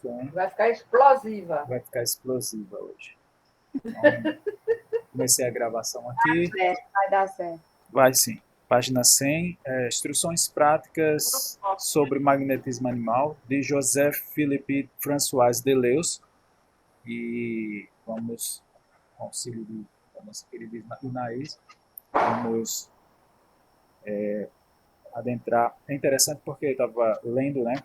som Vai ficar explosiva. vai ficar explosiva hoje. Então, comecei a gravação aqui. Vai dar certo. Vai sim. Página 100, Instruções Práticas sobre Magnetismo Animal, de Joseph-Philippe François Deleuze. E vamos, com auxílio da nossa querida Inaís, vamos adentrar. É interessante porque eu estava lendo, né?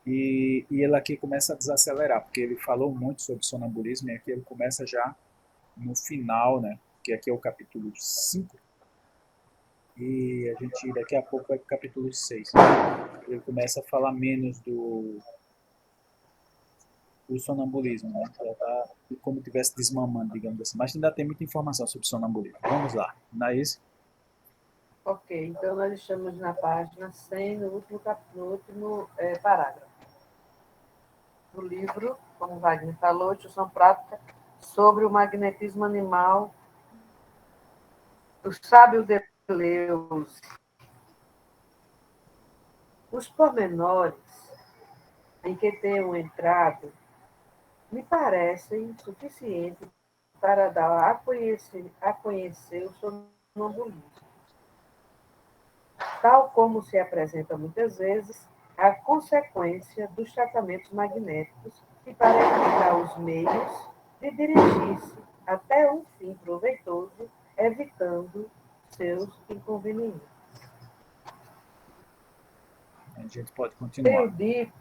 E ele aqui começa a desacelerar, porque ele falou muito sobre sonambulismo, e aqui ele começa já no final, né? Que aqui é o capítulo 5, e a gente daqui a pouco vai para o capítulo 6. Ele começa a falar menos do sonambulismo, né? Já está como se estivesse desmamando, digamos assim. Mas ainda tem muita informação sobre sonambulismo. Vamos lá. Naís? Ok, então nós estamos na página 100, no último parágrafo. Do livro, como Wagner falou, Instrução Prática sobre o Magnetismo Animal, do sábio Deleuze. Os pormenores em que tenho entrado me parecem suficientes para dar a conhecer o sonambulismo, tal como se apresenta muitas vezes a consequência dos tratamentos magnéticos e para explicar os meios de dirigir-se até um fim proveitoso, evitando seus inconvenientes. A gente pode Tenho continuar. dito,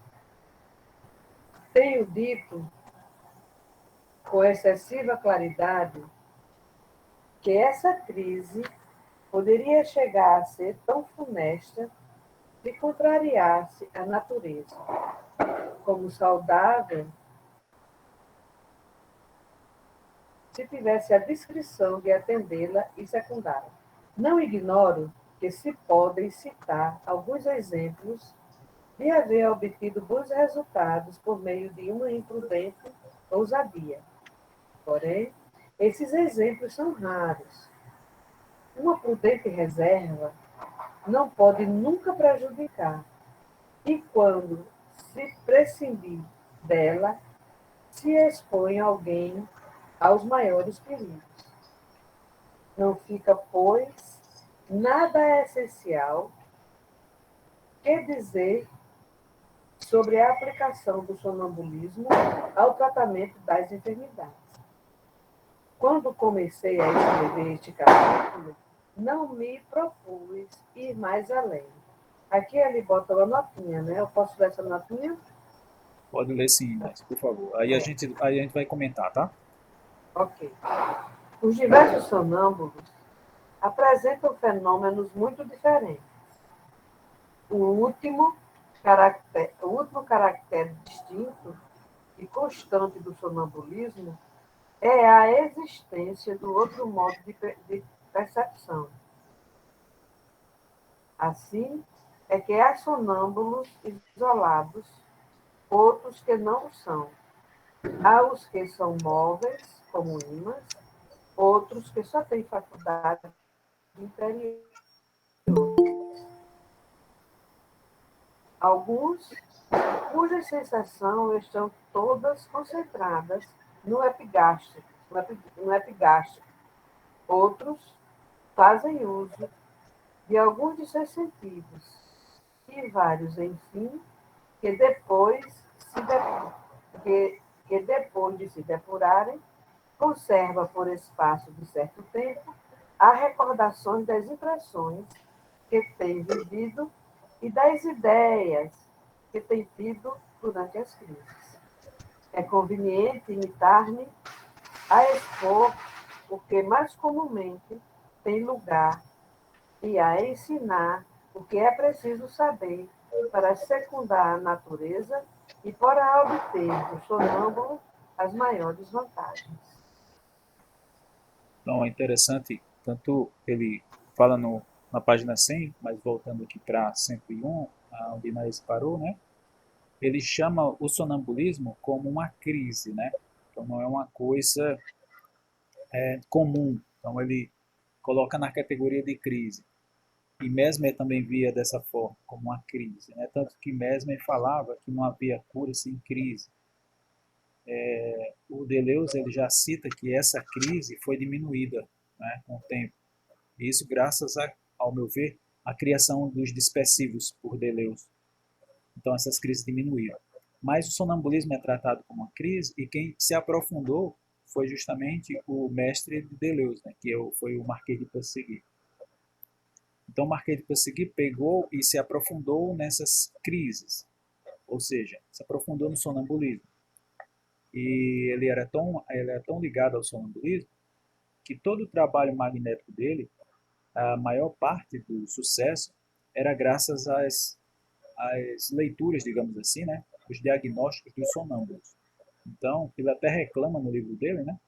tenho dito com excessiva claridade que essa crise poderia chegar a ser tão funesta de contrariar-se a natureza, como saudável, se tivesse a discrição de atendê-la e secundá-la. Não ignoro que se podem citar alguns exemplos de haver obtido bons resultados por meio de uma imprudente ousadia. Porém, esses exemplos são raros. Uma prudente reserva não pode nunca prejudicar, e quando se prescindir dela, se expõe alguém aos maiores perigos. Não fica, pois, nada essencial que dizer sobre a aplicação do sonambulismo ao tratamento das enfermidades. Quando comecei a escrever este capítulo, não me propus ir mais além. Aqui ele bota uma notinha, né? Eu posso ler essa notinha? Pode ler sim, Inés, por favor. Aí a gente vai comentar, tá? Ok. Os diversos sonâmbulos apresentam fenômenos muito diferentes. O último caractere distinto e constante do sonambulismo é a existência do outro modo de percepção. Assim, é que há sonâmbulos isolados, outros que não são. Há os que são móveis, como ímãs, outros que só têm faculdade interior. Alguns cujas sensações estão todas concentradas no epigástrico. Outros fazem uso de alguns de seus sentidos, e vários, enfim, que depois, que depois de se depurarem, conserva por espaço de certo tempo as recordações das impressões que tem vivido e das ideias que tem tido durante as crises. É conveniente imitar-me a expor o que mais comumente tem lugar e a ensinar o que é preciso saber para secundar a natureza e para obter do sonâmbulo as maiores vantagens. Então é interessante, tanto ele fala na página 100, mas voltando aqui para 101, onde Inés parou, né? Ele chama o sonambulismo como uma crise, né? Então não é uma coisa comum. Então ele coloca na categoria de crise. E Mesmer também via dessa forma, como uma crise, né? Tanto que Mesmer falava que não havia cura sem crise. o Deleuze ele já cita que essa crise foi diminuída, né, com o tempo. E isso graças, ao meu ver, à criação dos dispersivos por Deleuze. Então essas crises diminuíram. Mas o sonambulismo é tratado como uma crise e quem se aprofundou foi justamente o mestre de Deleuze, né, que foi o Marquês de Ponsegui. Então o Marquês de Ponsegui pegou e se aprofundou nessas crises, ou seja, se aprofundou no sonambulismo. E ele era tão ligado ao sonambulismo que todo o trabalho magnético dele, a maior parte do sucesso era graças às leituras, digamos assim, né, os diagnósticos dos sonâmbulos. Então, ele até reclama no livro dele, né,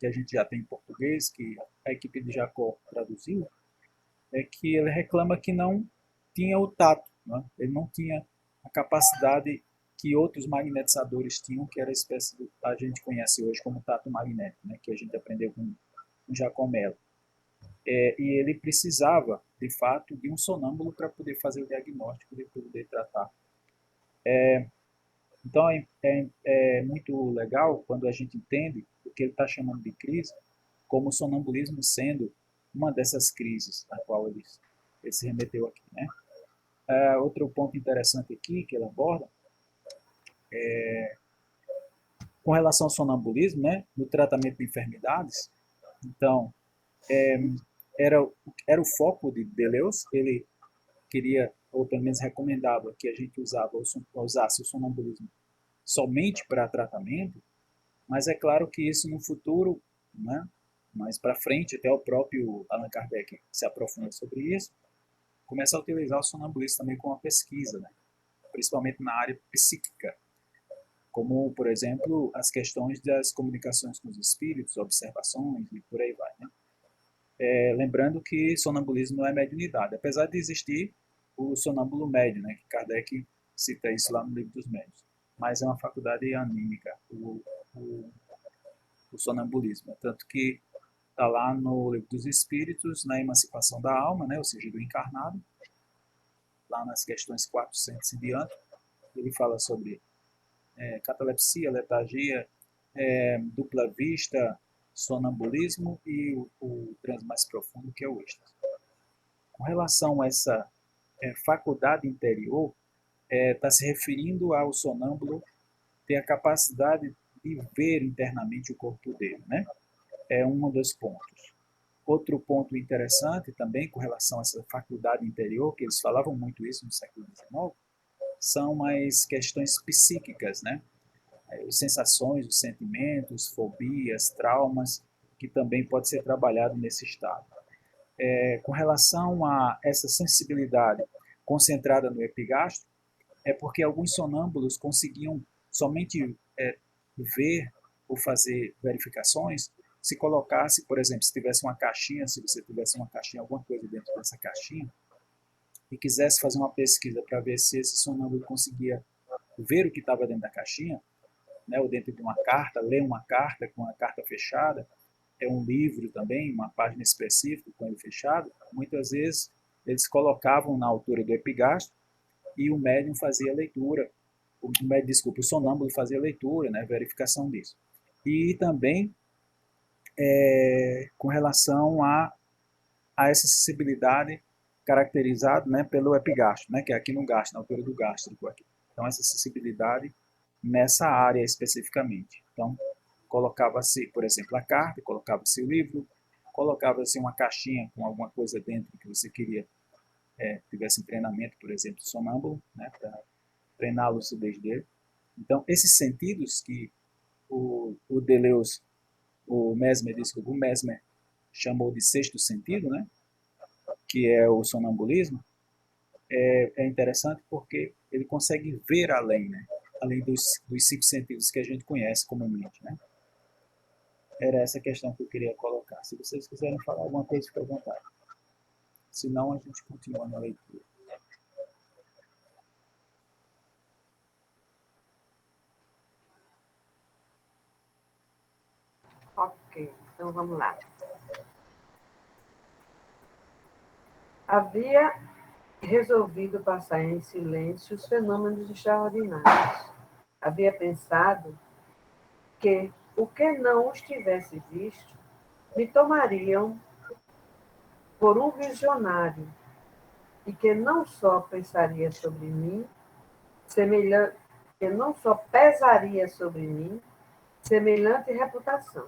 que a gente já tem em português, que a equipe de Jacó traduziu, é que ele reclama que não tinha o tato, né? Ele não tinha a capacidade que outros magnetizadores tinham, que era a espécie que a gente conhece hoje como tato magnético, né? Que a gente aprendeu com Giacomello. E ele precisava, de fato, de um sonâmbulo para poder fazer o diagnóstico e poder tratar. Então, é muito legal quando a gente entende o que ele está chamando de crise, como o sonambulismo sendo uma dessas crises a qual ele se remeteu aqui, né? Outro ponto interessante aqui que ele aborda, com relação ao sonambulismo, né, no tratamento de enfermidades, então, era, era o foco de Deleuze, ele queria, ou pelo menos recomendava, que a gente usasse o sonambulismo somente para tratamento, mas é claro que isso no futuro, né, mais para frente, até o próprio Allan Kardec se aprofunda sobre isso, começa a utilizar o sonambulismo também como uma pesquisa, né, principalmente na área psíquica, como, por exemplo, as questões das comunicações com os espíritos, observações e por aí vai. Né? Lembrando que sonambulismo não é mediunidade, apesar de existir o sonâmbulo médio, né, que Kardec cita isso lá no Livro dos Médiuns, mas é uma faculdade anímica, o sonambulismo. Tanto que está lá no Livro dos Espíritos, na Emancipação da Alma, né, ou seja, do encarnado, lá nas questões 400 e diante, ele fala sobre catalepsia, letargia, dupla vista, sonambulismo e o transe mais profundo, que é o êxtase. Com relação a essa faculdade interior, está se referindo ao sonâmbulo ter a capacidade de ver internamente o corpo dele, né? É um dos pontos. Outro ponto interessante também com relação a essa faculdade interior, que eles falavam muito isso no século XIX, são as questões psíquicas, né? As sensações, os sentimentos, fobias, traumas, que também pode ser trabalhado nesse estado. Com relação a essa sensibilidade concentrada no epigastro, é porque alguns sonâmbulos conseguiam somente ver ou fazer verificações se colocasse, por exemplo, se tivesse uma caixinha, se você tivesse uma caixinha, alguma coisa dentro dessa caixinha, e quisesse fazer uma pesquisa para ver se esse sonâmbulo conseguia ver o que estava dentro da caixinha, né, ou dentro de uma carta, ler uma carta com a carta fechada, um livro também, uma página específica com ele fechado, muitas vezes eles colocavam na altura do epigastro e o médium fazia a leitura, o sonâmbulo fazia a leitura, né, verificação disso. E também com relação a essa sensibilidade caracterizada, né, pelo epigastro, né, que é aqui no gastro, na altura do gástrico aqui. Então essa sensibilidade nessa área especificamente. Então colocava-se, por exemplo, a carta, colocava-se o livro, colocava-se uma caixinha com alguma coisa dentro que você queria tivesse em treinamento, por exemplo, sonâmbulo, né, para treinar a lucidez dele. Então, esses sentidos que o Deleuze, o Mesmer, desculpa, o Mesmer chamou de sexto sentido, né, que é o sonambulismo, é interessante porque ele consegue ver além, né, além dos cinco sentidos que a gente conhece comumente, né. Era essa questão que eu queria colocar. Se vocês quiserem falar alguma coisa, fique à vontade. Senão, a gente continua na leitura. Ok, então vamos lá. Havia resolvido passar em silêncio os fenômenos extraordinários. Havia pensado que o que não os tivesse visto me tomariam por um visionário e que não só pensaria sobre mim, semelhante, que não só pesaria sobre mim semelhante reputação,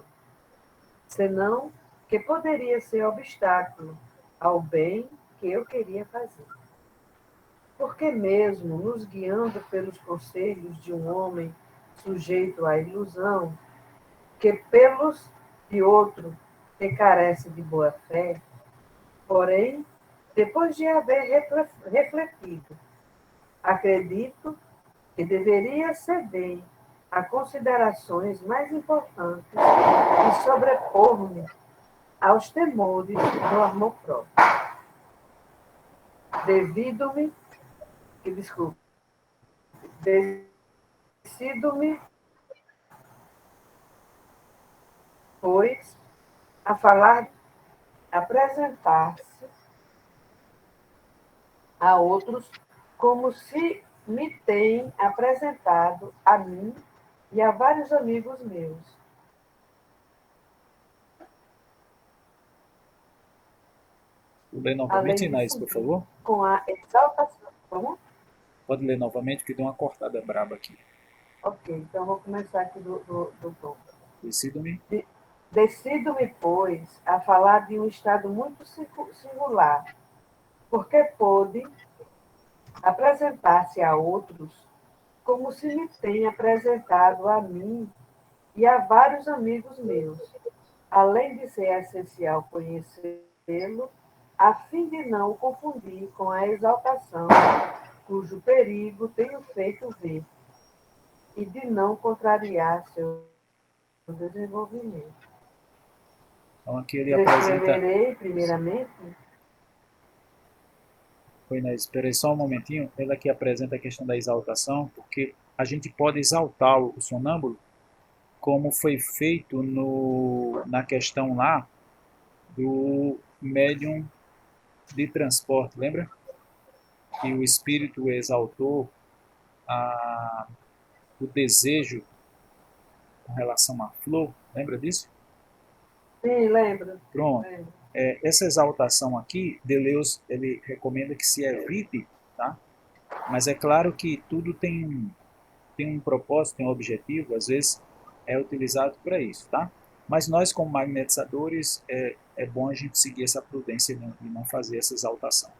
senão que poderia ser obstáculo ao bem que eu queria fazer. Porque mesmo nos guiando pelos conselhos de um homem sujeito à ilusão, que pelos de outro que carece de boa fé, porém, depois de haver refletido, acredito que deveria ceder a considerações mais importantes e sobrepor-me aos temores do amor próprio. Devido-me, que desculpe, decido-me, pois, a falar, apresentar-se a outros como se me tem apresentado a mim e a vários amigos meus. Lê novamente, Além de Inés, por subir favor. com a exaltação. Como? Pode ler novamente, que deu uma cortada braba aqui. Ok, então vou começar aqui do tom. Decido-me. Decido-me, pois, a falar de um estado muito singular, porque pôde apresentar-se a outros como se me tem apresentado a mim e a vários amigos meus, além de ser essencial conhecê-lo, a fim de não o confundir com a exaltação, cujo perigo tenho feito ver, e de não contrariar seu desenvolvimento. Então aqui ele apresenta. Prescreverei, primeiramente, Foi, Inés, espera aí só um momentinho. Ele aqui apresenta a questão da exaltação, porque a gente pode exaltar o sonâmbulo, como foi feito na questão lá do médium de transporte, lembra? Que o espírito exaltou a, o desejo com relação à flor, lembra disso? sim, lembro, Pronto. lembro. Essa exaltação aqui, Deleuze ele recomenda que se evite, tá? Mas é claro que tudo tem um propósito, tem um objetivo, às vezes é utilizado para isso, tá? Mas nós, como magnetizadores, é bom a gente seguir essa prudência e não fazer essa exaltação.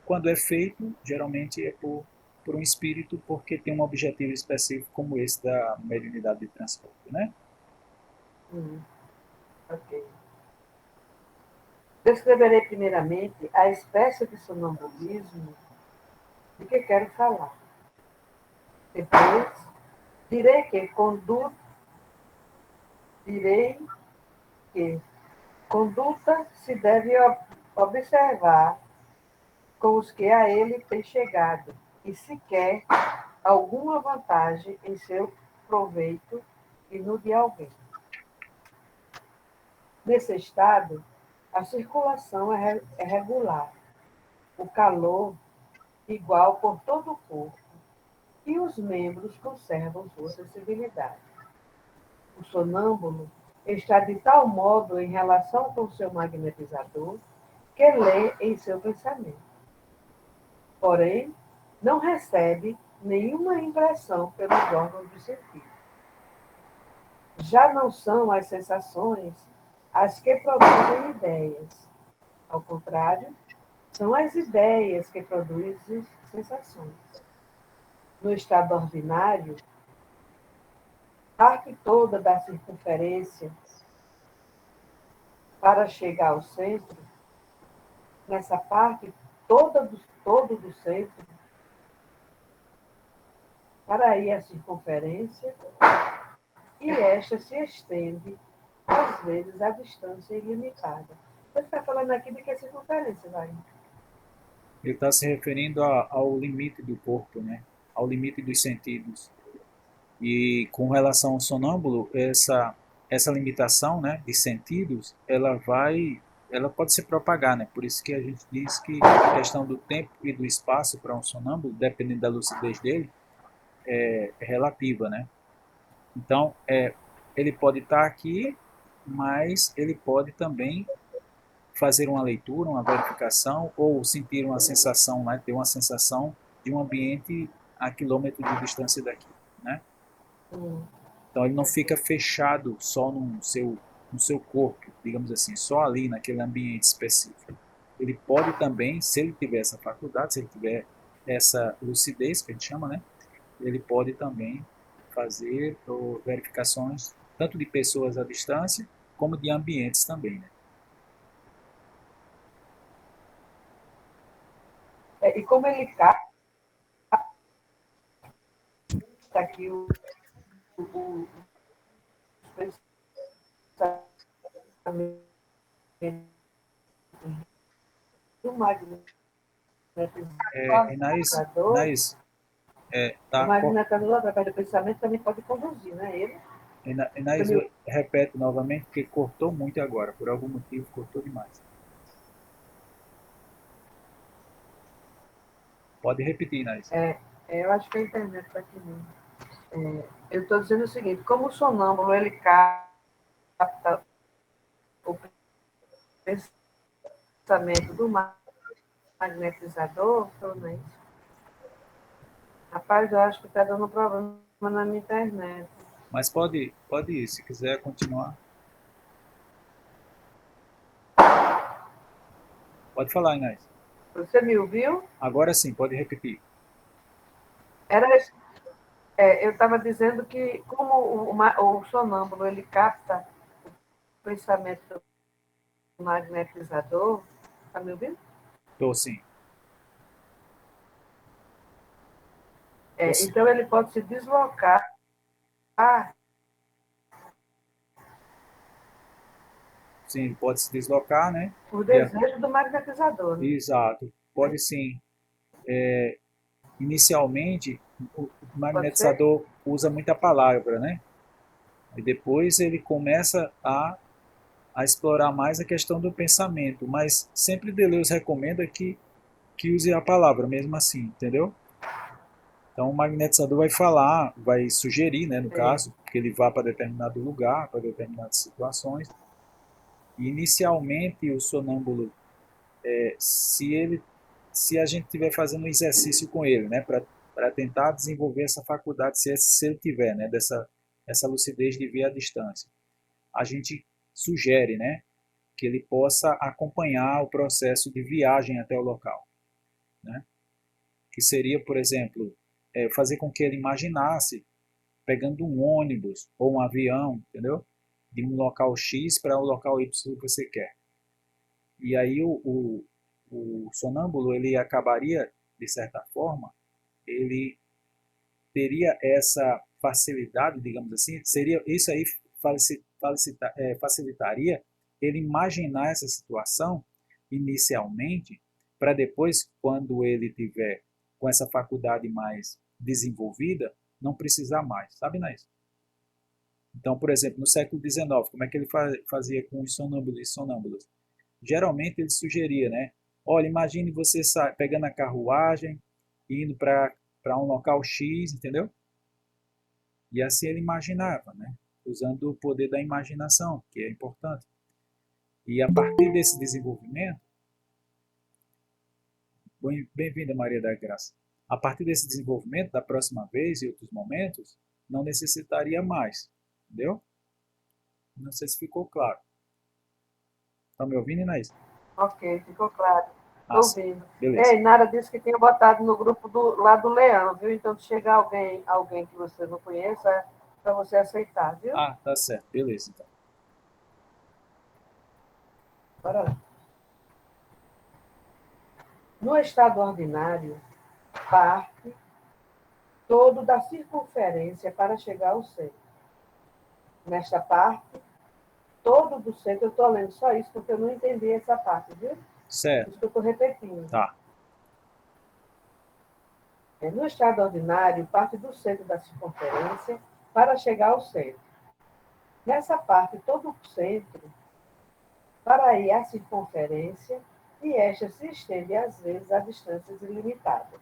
Quando é feito, geralmente é por um espírito, porque tem um objetivo específico, como esse da mediunidade de transporte, né? Ok. Descreverei primeiramente a espécie de sonambulismo de que quero falar. Depois, direi que direi que conduta se deve observar com os que a ele têm chegado e se quer alguma vantagem em seu proveito e no de alguém. Nesse estado, a circulação é regular, o calor igual por todo o corpo e os membros conservam sua sensibilidade. O sonâmbulo está de tal modo em relação com seu magnetizador que lê em seu pensamento. Porém, não recebe nenhuma impressão pelos órgãos do sentido. Já não são as sensações as que produzem ideias. Ao contrário, são as ideias que produzem sensações. No estado ordinário, parte toda da circunferência para chegar ao centro, nessa parte todo do centro, para ir à circunferência, e esta se estende, às vezes, a distância ilimitada. Você está falando aqui de que circunferência, vai? Ele está se referindo ao limite do corpo, né? Ao limite dos sentidos. E com relação ao sonâmbulo, essa limitação, né, de sentidos, ela pode se propagar, né? Por isso que a gente diz que a questão do tempo e do espaço para um sonâmbulo, dependendo da lucidez dele, é relativa, né? Então, ele pode estar aqui, mas ele pode também fazer uma leitura, uma verificação, ou sentir uma sensação, né, ter uma sensação de um ambiente a quilômetro de distância daqui, né? Hum, Então ele não ok. fica fechado só no seu corpo, digamos assim, só ali naquele ambiente específico. Ele pode também, se ele tiver essa faculdade, se ele tiver essa lucidez, que a gente chama, né? Ele pode também fazer verificações tanto de pessoas à distância, como de ambientes também, né? E como ele capta aqui o pensamento do Inés, magnetizador, Inés, o tá, magnetizador, através do pensamento, também pode conduzir, né? Ele, Inés, ele repete novamente, porque cortou muito agora, por algum motivo cortou demais. Pode repetir, Inés. eu acho que a internet está aqui mesmo. Eu estou dizendo o seguinte, como o sonâmbulo ele capta o pensamento do magnetizador, né? Rapaz, eu acho que está dando problema na minha internet. Mas pode ir, se quiser continuar. Pode falar, Inés. Você me ouviu? Agora sim, pode repetir. Era, eu estava dizendo que como o sonâmbulo ele capta o pensamento do magnetizador, está me ouvindo? Tô sim. Tô sim. Então ele pode se deslocar Sim, ele pode se deslocar, né? por De desejo do magnetizador. Né? Exato. Pode sim. Inicialmente, o Pode ser? magnetizador usa muita palavra, né? E depois ele começa a explorar mais a questão do pensamento, mas sempre Deleuze recomenda que use a palavra mesmo assim, entendeu? Então o magnetizador vai falar, vai sugerir, né, no É. caso, que ele vá para determinado lugar, para determinadas situações. E inicialmente o sonâmbulo, se ele, se a gente estiver fazendo um exercício com ele, né, para tentar desenvolver essa faculdade, se ele tiver, né, dessa essa lucidez de ver a distância, a gente sugere, né, que ele possa acompanhar o processo de viagem até o local, né? Que seria, por exemplo, fazer com que ele imaginasse pegando um ônibus ou um avião, entendeu? De um local X para o local Y que você quer. E aí o sonâmbulo ele acabaria, de certa forma, ele teria essa facilidade, digamos assim, seria isso aí facilitaria ele imaginar essa situação inicialmente, para depois, quando ele tiver com essa faculdade mais desenvolvida, não precisar mais, sabe, Naís? Então, por exemplo, no século XIX, como é que ele fazia com os sonâmbulos e sonâmbulas? Geralmente ele sugeria, né? Olha, imagine você pegando a carruagem, indo para um local X, entendeu? E assim ele imaginava, né? Usando o poder da imaginação, que é importante. E a partir desse desenvolvimento, bem-vinda Maria da Graça, a partir desse desenvolvimento, da próxima vez e outros momentos, não necessitaria mais, entendeu? Não sei se ficou claro. Tá me ouvindo, Inaís? Ok, ficou claro. Ah, Estou sim. ouvindo. Beleza. Nara disse que tinha botado no grupo lá do Leão, viu? Então, se chegar alguém que você não conheça, para você aceitar, viu? Ah, tá certo. Beleza, então. Bora lá. No estado ordinário, parte todo da circunferência para chegar ao centro. Nesta parte, todo do centro, eu estou lendo só isso porque eu não entendi essa parte, viu? Por Certo. isso que eu estou repetindo. Tá. No estado ordinário, parte do centro da circunferência para chegar ao centro. Nessa parte, todo o centro para ir à circunferência e esta se estende às vezes a distâncias ilimitadas.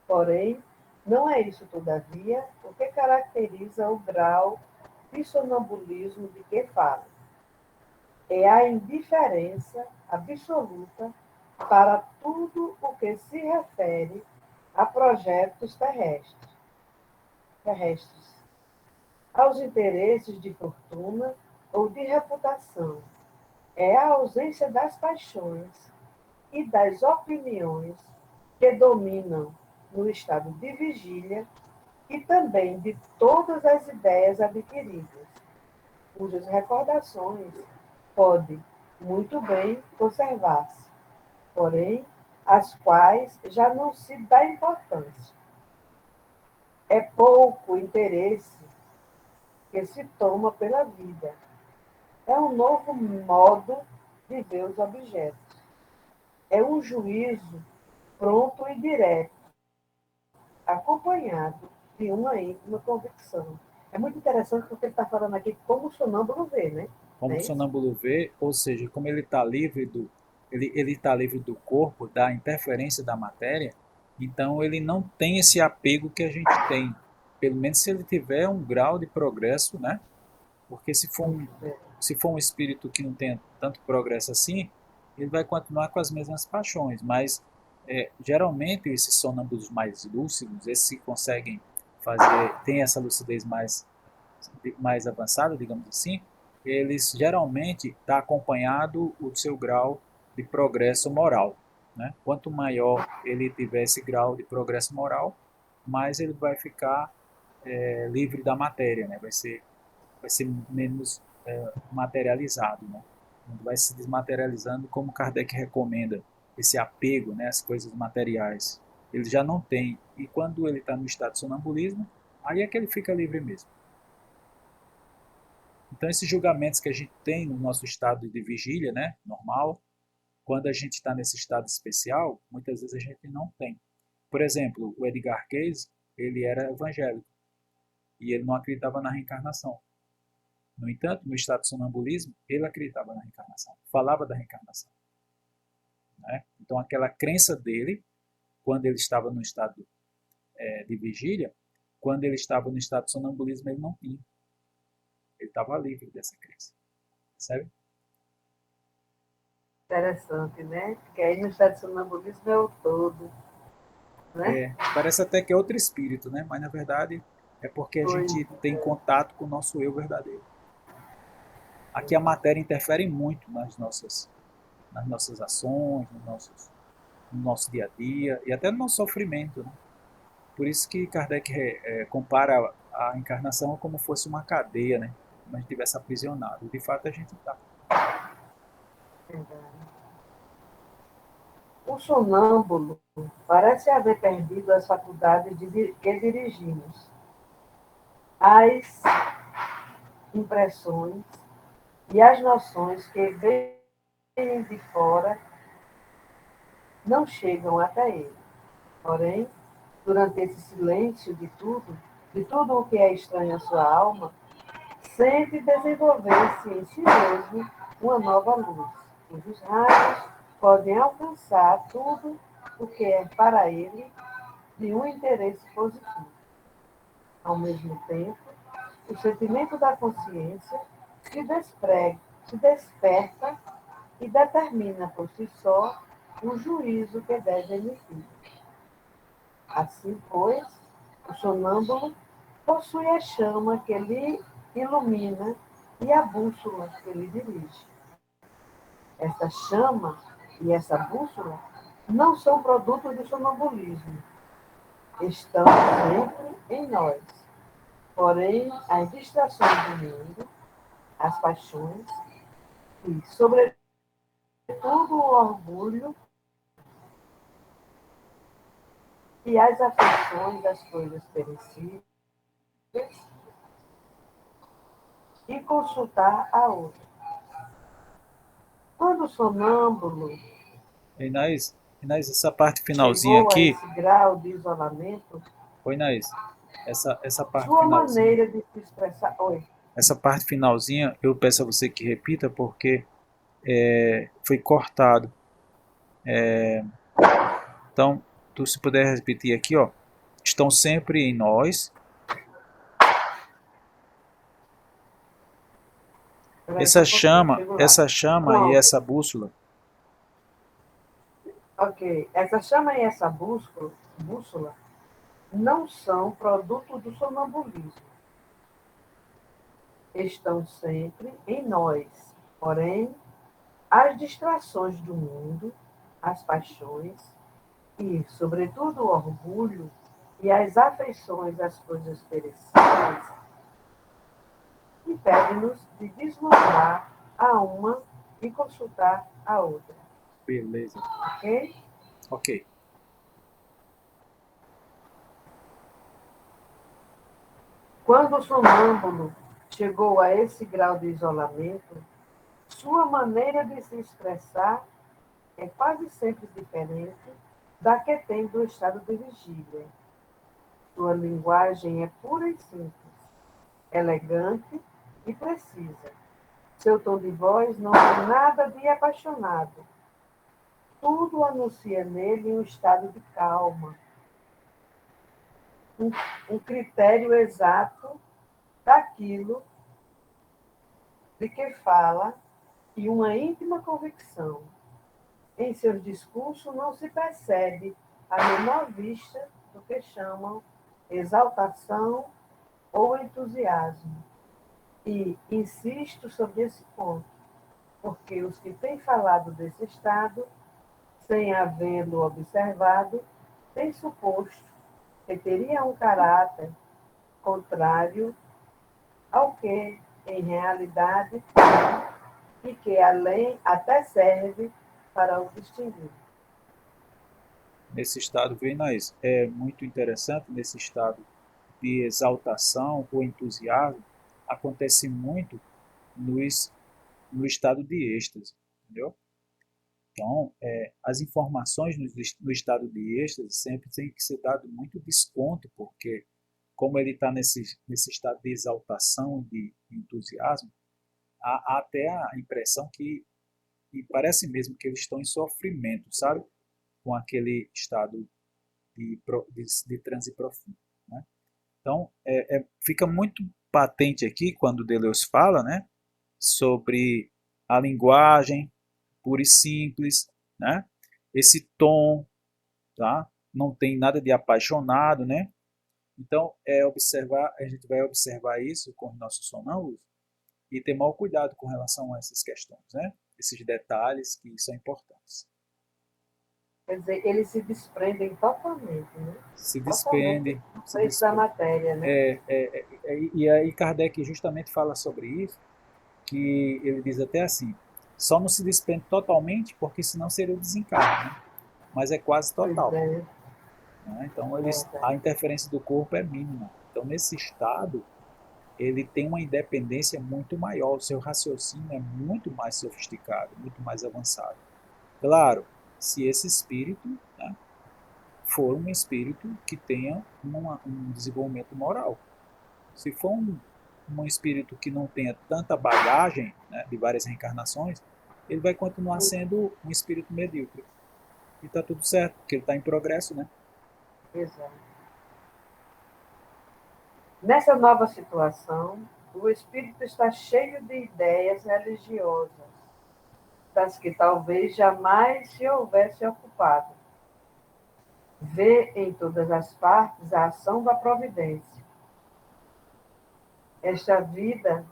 Porém, não é isso, todavia, o que caracteriza o grau de sonambulismo de que falo. É a indiferença absoluta para tudo o que se refere a projetos terrestres, aos interesses de fortuna ou de reputação. É a ausência das paixões e das opiniões que dominam no estado de vigília e também de todas as ideias adquiridas, cujas recordações podem muito bem conservar-se, porém, às quais já não se dá importância. É pouco o interesse que se toma pela vida. É um novo modo de ver os objetos. É um juízo pronto e direto, acompanhado de uma íntima convicção. É muito interessante porque ele está falando aqui como o sonâmbulo vê, né? Como Não o é isso? sonâmbulo vê, ou seja, como ele está livre do corpo, da interferência da matéria, então ele não tem esse apego que a gente tem. Pelo menos se ele tiver um grau de progresso, né? Porque se for um espírito que não tem tanto progresso assim, ele vai continuar com as mesmas paixões. Mas geralmente esses sonâmbulos mais lúcidos, esses que conseguem fazer, tem essa lucidez mais avançada, digamos assim, eles geralmente está acompanhado o seu grau de progresso moral. Né? Quanto maior ele tiver esse grau de progresso moral, mais ele vai ficar livre da matéria, né? Vai ser menos materializado, né? Vai se desmaterializando, como Kardec recomenda, esse apego, né, às coisas materiais. Ele já não tem. E quando ele está no estado de sonambulismo, aí é que ele fica livre mesmo. Então, esses julgamentos que a gente tem no nosso estado de vigília, né, normal, quando a gente está nesse estado especial, muitas vezes a gente não tem. Por exemplo, o Edgar Cayce, ele era evangélico e ele não acreditava na reencarnação. No entanto, no estado de sonambulismo, ele acreditava na reencarnação, falava da reencarnação. Né? Então, aquela crença dele, quando ele estava no estado de vigília, quando ele estava no estado de sonambulismo, ele não tinha. Ele estava livre dessa crença. Sabe? Interessante, né? Porque aí no estado de sonambulismo é o todo, né? Parece até que é outro espírito, né? Mas na verdade é porque a Pois gente tem contato com o nosso eu verdadeiro. Aqui a matéria interfere muito nas nossas ações, no nosso dia a dia e até no nosso sofrimento. Né? Por isso que Kardec compara a encarnação como fosse uma cadeia, né? Como a gente estivesse aprisionado. De fato, a gente está. o sonâmbulo parece haver perdido as faculdades que dirigimos. As impressões e as noções que vêm de fora não chegam até ele. Porém, durante esse silêncio de tudo o que é estranho à sua alma, sente desenvolver-se em si mesmo uma nova luz, cujos raios podem alcançar tudo o que é para ele de um interesse positivo. Ao mesmo tempo, o sentimento da consciência se desperta e determina por si só o juízo que deve emitir. Assim, pois, o sonâmbulo possui a chama que lhe ilumina e a bússola que lhe dirige. Essa chama e essa bússola não são produtos do sonambulismo, estão sempre em nós. Porém, as distrações do mundo, as paixões e, sobretudo, o orgulho e as afeições das coisas perecíveis e consultar a outra. Quando o sonâmbulo Inés, essa parte finalzinha chegou a aqui. esse grau de isolamento, Oi, Inés. Essa parte sua finalzinha. maneira de se expressar. Oi, Essa parte finalzinha, eu peço a você que repita porque foi cortado. Então, tu se puder repetir aqui, ó. Estão sempre em nós. Espera aí só um pouquinho, chego lá. essa chama e Pronto. essa bússola, Ok. Essa chama e essa bússola não são produto do sonambulismo. Estão sempre em nós. Porém, as distrações do mundo, as paixões e, sobretudo, o orgulho e as afeições às coisas perecíveis impedem-nos de deslumbrar a uma e consultar a outra. beleza. Ok? Ok. Quando o sonâmbulo chegou a esse grau de isolamento, sua maneira de se expressar é quase sempre diferente da que tem do estado de vigília. Sua linguagem é pura e simples, elegante e precisa. Seu tom de voz não tem nada de apaixonado. Tudo anuncia nele um estado de calma, um, um critério exato daquilo de que fala e uma íntima convicção. Em seus discursos não se percebe a menor vista do que chamam exaltação ou entusiasmo. E insisto sobre esse ponto, porque os que têm falado desse estado, sem havê-lo observado, têm suposto que teria um caráter contrário ao que, em realidade, e que além até serve para o distinguir. Nesse estado, Vinais, é muito interessante, nesse estado de exaltação ou entusiasmo, acontece muito nos, no estado de êxtase, entendeu? Então, as informações no estado de êxtase sempre tem que ser dado muito desconto, porque como ele está nesse estado de exaltação, de entusiasmo, há até a impressão e parece mesmo que eles estão em sofrimento, sabe? Com aquele estado de transe profundo, né? Então, fica muito patente aqui quando Deleuze fala, né, sobre a linguagem pura e simples, né? Esse tom, tá? Não tem nada de apaixonado, né? Então, a gente vai observar isso com os nossos sonâmbulos e ter maior cuidado com relação a essas questões, né? Esses detalhes que são importantes. Quer dizer, eles se desprendem totalmente, né? Se Totalmente despende, do se peso da despende. matéria, né? E aí Kardec justamente fala sobre isso, que ele diz até assim, só não se despende totalmente, porque senão seria o desencarne, né? Mas é quase Pois total, é, né? Então a verdade. interferência do corpo é mínima. Então nesse estado, ele tem uma independência muito maior, o seu raciocínio é muito mais sofisticado, muito mais avançado. Claro, se esse espírito, né, for um espírito que tenha um desenvolvimento moral. Se for um espírito que não tenha tanta bagagem, né, de várias reencarnações, ele vai continuar sendo um espírito medíocre. E está tudo certo, porque ele está em progresso, né? Exato. Nessa nova situação, o espírito está cheio de ideias religiosas, das que talvez jamais se houvesse ocupado. Vê em todas as partes a ação da providência. Esta vida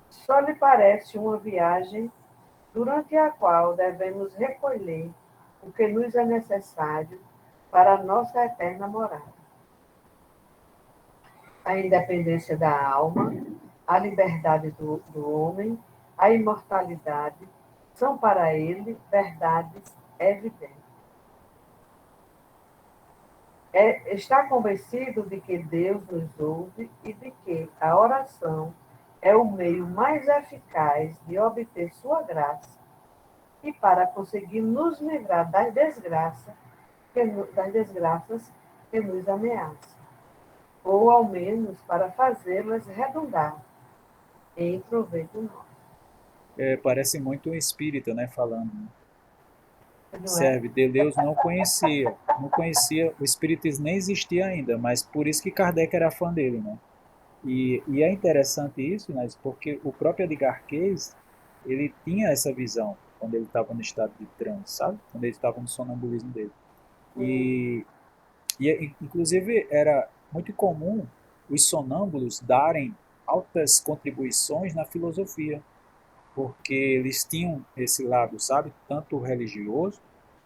só lhe parece uma viagem durante a qual devemos recolher o que nos é necessário para a nossa eterna morada. A independência da alma, a liberdade do homem, a imortalidade, são para ele verdades evidentes. Está convencido de que Deus nos ouve e de que a oração é o meio mais eficaz de obter sua graça e para conseguir nos livrar das desgraças que nos ameaçam, ou ao menos para fazê-las redundar em proveito nosso. Parece muito um espírita, né, falando. Né? Não é? Serve, Deleuze não conhecia, o espiritismo nem existia ainda, mas por isso que Kardec era fã dele, né? E é interessante isso, né, porque o próprio Edgar Cayce, ele tinha essa visão quando ele estava no estado de transe, sabe? Quando ele estava no sonambulismo dele. Sim. E, inclusive, era muito comum os sonâmbulos darem altas contribuições na filosofia, porque eles tinham esse lado, sabe? Tanto religioso,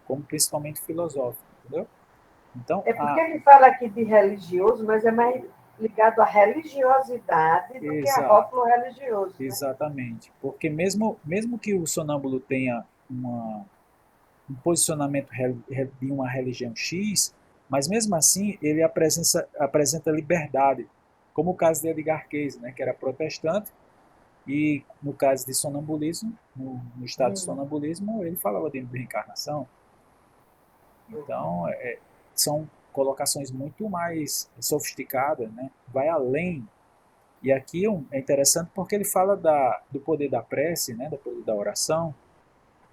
como principalmente filosófico, entendeu? Então, É porque ele fala aqui de religioso, mas é mais ligado à religiosidade do que a exato. rótulo religioso, né? Exatamente, porque mesmo que o sonâmbulo tenha um posicionamento de uma religião X, mas mesmo assim ele apresenta liberdade, como o caso de Edgar Cayce, né, que era protestante, e no caso de sonambulismo, no estado de Hum, sonambulismo, ele falava de reencarnação. Então, são colocações muito mais sofisticadas, né? Vai além. E aqui é interessante porque ele fala do poder da prece, né? Do poder da oração,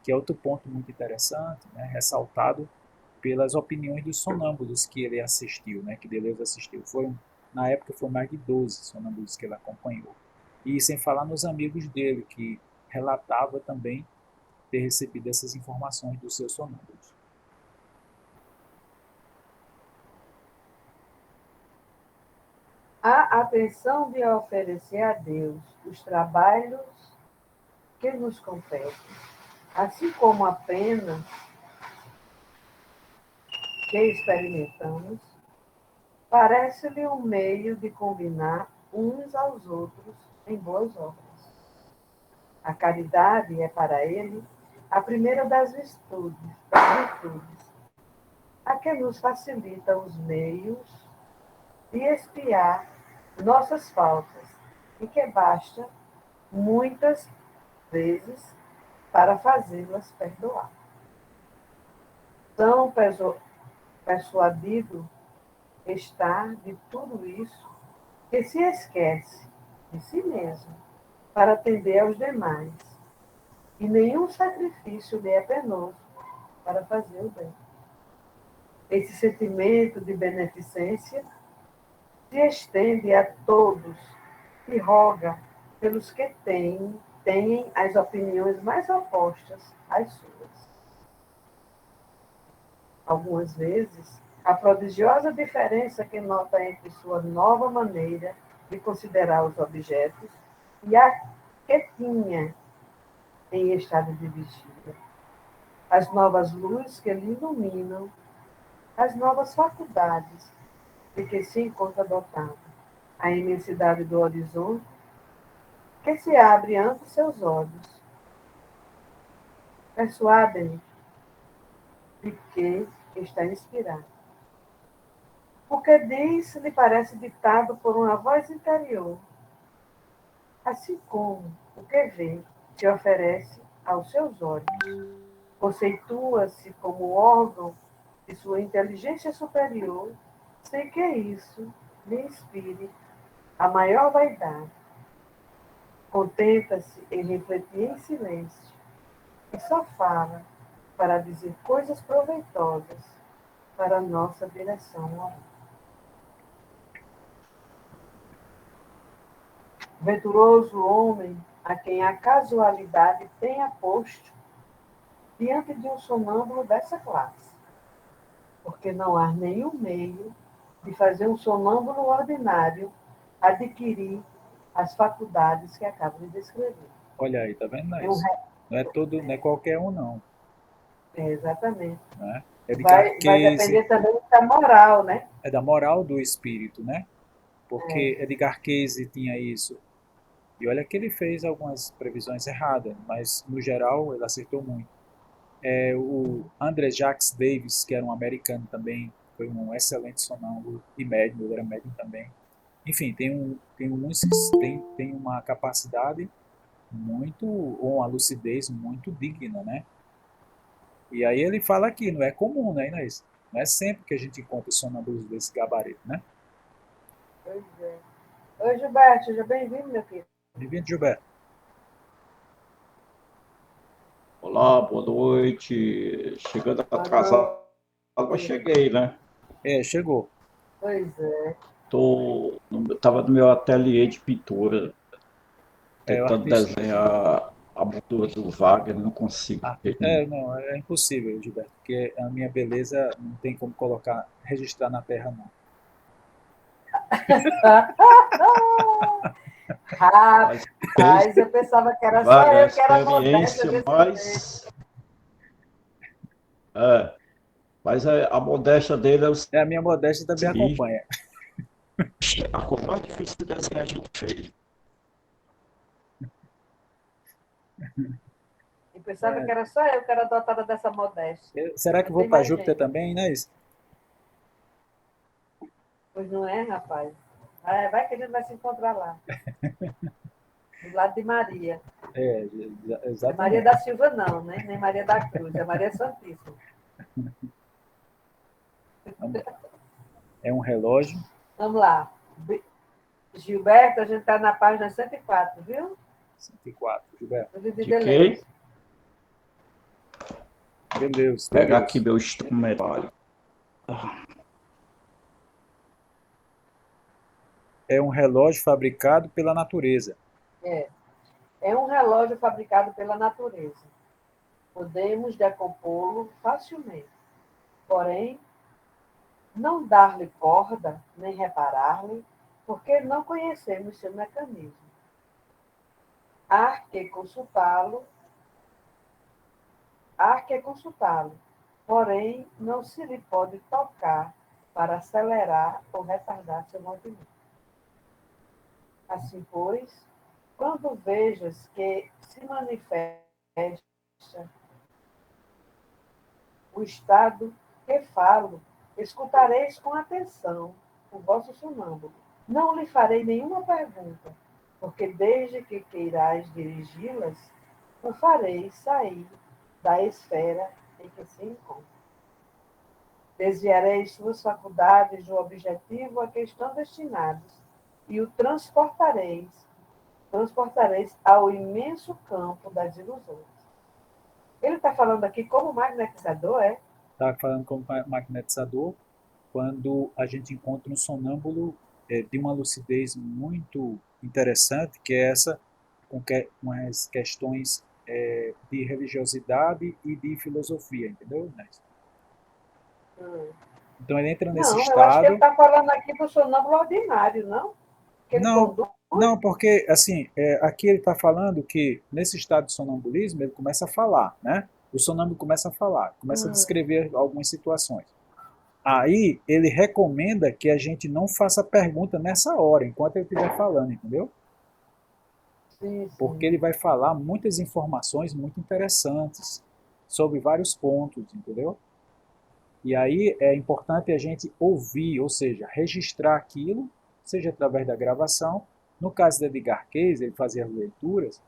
que é outro ponto muito interessante, né? Ressaltado pelas opiniões dos sonâmbulos que ele assistiu, né? Que Deleuze assistiu. Na época foi mais de 12 sonâmbulos que ele acompanhou. E sem falar nos amigos dele, que relatava também ter recebido essas informações dos seus sonâmbulos. a atenção de oferecer a Deus os trabalhos que nos competem, assim como a pena que experimentamos, parece-lhe um meio de combinar uns aos outros em boas obras. A caridade é para ele a primeira das virtudes, a que nos facilita os meios de expiar nossas faltas e que basta, muitas vezes, para fazê-las perdoar. Tão persuadido está de tudo isso que se esquece de si mesmo para atender aos demais, e nenhum sacrifício lhe é penoso para fazer o bem. Esse sentimento de beneficência se estende a todos e roga pelos que têm as opiniões mais opostas às suas. Algumas vezes, a prodigiosa diferença que nota entre sua nova maneira de considerar os objetos e a que tinha em estado de vigília, as novas luzes que lhe iluminam, as novas faculdades de que se encontra dotado, a imensidade do horizonte que se abre ante seus olhos, persuadem de que está inspirado. O que diz lhe parece ditado por uma voz interior, assim como o que vê se oferece aos seus olhos. Conceitua-se como órgão de sua inteligência superior, sem que isso lhe inspire a maior vaidade. Contenta-se em refletir em silêncio e só fala para dizer coisas proveitosas para a nossa direção moral. Venturoso homem a quem a casualidade tenha posto diante de um sonâmbulo dessa classe, porque não há nenhum meio de fazer um sonâmbulo ordinário adquirir as faculdades que acabo de descrever. Olha aí, tá vendo, É um, Naís? Não é qualquer um, não. exatamente. Né? Edgar Vai Cayce depender também da moral, né? é da moral do espírito, né? Porque Edgar Cayce tinha isso. E olha que ele fez algumas previsões erradas, mas no geral ele acertou muito. O André Jacques Davis, que era um americano também, foi um excelente sonâmbulo e médium, ele era médium também. Enfim, tem uns que tem uma capacidade muito, ou uma lucidez muito digna, né? E aí ele fala aqui, não é comum, né, Inês? Não é sempre que a gente encontra sonâmbulos desse gabarito, né? Pois é. Oi, Gilberto, seja bem-vindo, meu filho. Bem-vindo, Gilberto. Olá, boa noite. Chegando Boa atrasado, mas noite. cheguei, né? Chegou. Pois é. Estava no meu ateliê de pintura, É o tentando artista. desenhar a moldura do Wagner, não consigo. Não, é impossível, Gilberto, porque a minha beleza não tem como colocar, registrar na terra, não. Mas fez, Rapaz, eu pensava que era só Wagner, a eu que era modesta experiência desse jeito. mais. É, mas a modéstia dele é o É, a minha modéstia também seguinte: acompanha. a coisa mais difícil de desenhar a gente fez. E pensava que É, era só eu que era dotada dessa modéstia. será que Não eu vou tem para mais Júpiter gente. também, Inês? Pois não é, rapaz? Vai que a gente vai se encontrar lá, do lado de Maria. É, É Maria exatamente. da Silva, não, né? Nem Maria da Cruz, é Maria Santíssima. Vamos lá. É um relógio. Vamos lá. Gilberto, a gente está na página 104, viu? 104, Gilberto. Livro de De quê? Deleuze. Deleuze, Pegar aqui Deleuze. meu instrumento. É um relógio fabricado pela natureza. É. É um relógio fabricado pela natureza. Podemos decompô-lo facilmente. Porém, não dar-lhe corda, nem reparar-lhe, porque não conhecemos seu mecanismo. Há que consultá-lo, há que consultá-lo, porém não se lhe pode tocar para acelerar ou retardar seu movimento. Assim, pois, quando vejas que se manifesta o estado que falo, escutareis com atenção o vosso sonâmbulo. Não lhe farei nenhuma pergunta, porque desde que queirais dirigi-las, o farei sair da esfera em que se encontra. Desviareis suas faculdades do objetivo a que estão destinados e o transportareis ao imenso campo das ilusões. Ele está falando aqui como magnetizador, é? Está falando como magnetizador, quando a gente encontra um sonâmbulo de uma lucidez muito interessante, que é essa com as questões de religiosidade e de filosofia, entendeu, Inês? Hum. Então ele entra nesse Não, eu acho que ele estado. está falando aqui do sonâmbulo ordinário, não? Que ele Não, conduz. não, porque assim, aqui ele está falando que nesse estado de sonambulismo ele começa a falar, né? O sonâmbulo começa a falar, começa a Hum, descrever algumas situações. Aí ele recomenda que a gente não faça pergunta nessa hora, enquanto ele estiver falando, entendeu? sim, Porque sim. ele vai falar muitas informações muito interessantes sobre vários pontos, entendeu? E aí é importante a gente ouvir, ou seja, registrar aquilo, seja através da gravação. No caso de Edgar Cayce, ele fazia as leituras,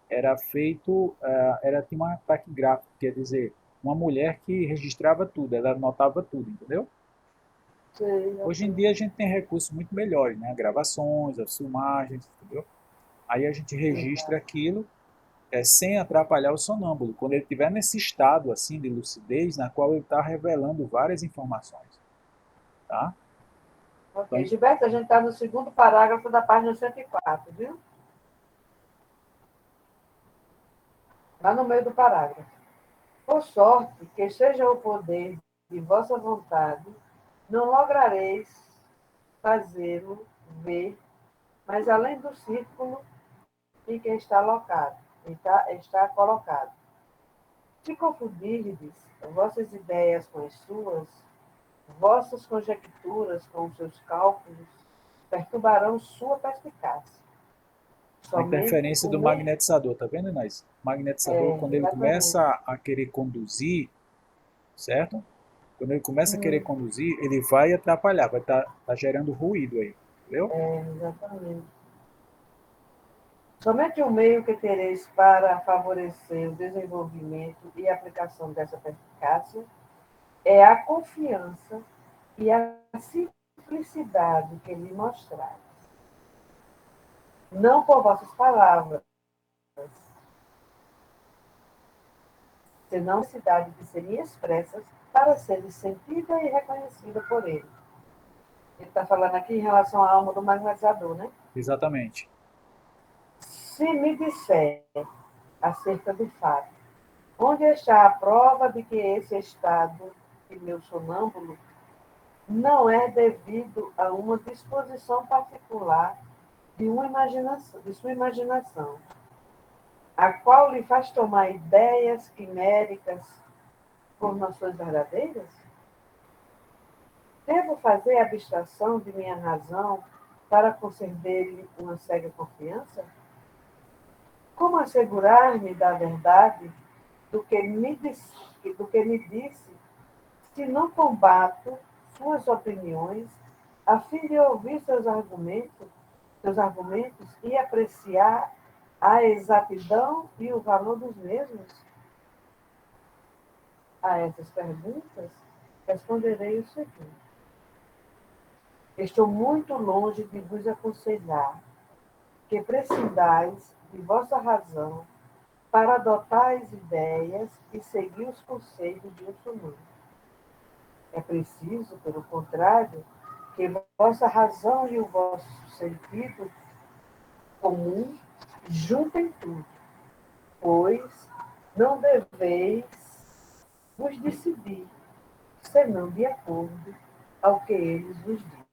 era feito, tinha uma taquigráfica, quer dizer, uma mulher que registrava tudo, ela anotava tudo, entendeu? Sei, Hoje em dia a exatamente. gente tem recursos muito melhores, né? Gravações, as filmagens, entendeu? Aí a gente registra Exato. aquilo sem atrapalhar o sonâmbulo, quando ele estiver nesse estado assim de lucidez, na qual ele está revelando várias informações, tá? Ok. Então, Gilberto, a gente está no segundo parágrafo da página 104, viu? Lá no meio do parágrafo. Por sorte que seja o poder de vossa vontade, não lograreis fazê-lo ver, mas além do círculo em que está alocado, está colocado. Se confundirdes vossas ideias com as suas, vossas conjecturas com os seus cálculos, perturbarão sua perspicácia. a Somente interferência o do meio. magnetizador, tá vendo, Inês? O magnetizador, quando ele Exatamente. começa a querer conduzir, certo? Quando ele começa a querer Hum, conduzir, ele vai atrapalhar, vai estar gerando ruído aí, entendeu? exatamente. Somente o meio que tereis para favorecer o desenvolvimento e aplicação dessa perspicácia é a confiança e a simplicidade que lhe mostrais. Não por vossas palavras, senão a necessidade de serem expressas para serem sentida e reconhecida por ele. Ele está falando aqui em relação à alma do magnetizador, né? Exatamente. Se me disser acerca do fato, onde está a prova de que esse estado de meu sonâmbulo não é devido a uma disposição particular de sua imaginação, a qual lhe faz tomar ideias quiméricas por noções verdadeiras? Devo fazer abstração de minha razão para conceder-lhe uma cega confiança? Como assegurar-me da verdade do que me disse, se não combato suas opiniões, a fim de ouvir seus argumentos e apreciar a exatidão e o valor dos mesmos? A essas perguntas, responderei o seguinte: estou muito longe de vos aconselhar que prescindais de vossa razão para adotar as ideias e seguir os conselhos de outro mundo. É preciso, pelo contrário, que vossa razão e o vosso sentido comum juntem tudo, pois não deveis vos decidir, senão de acordo ao que eles vos dizem.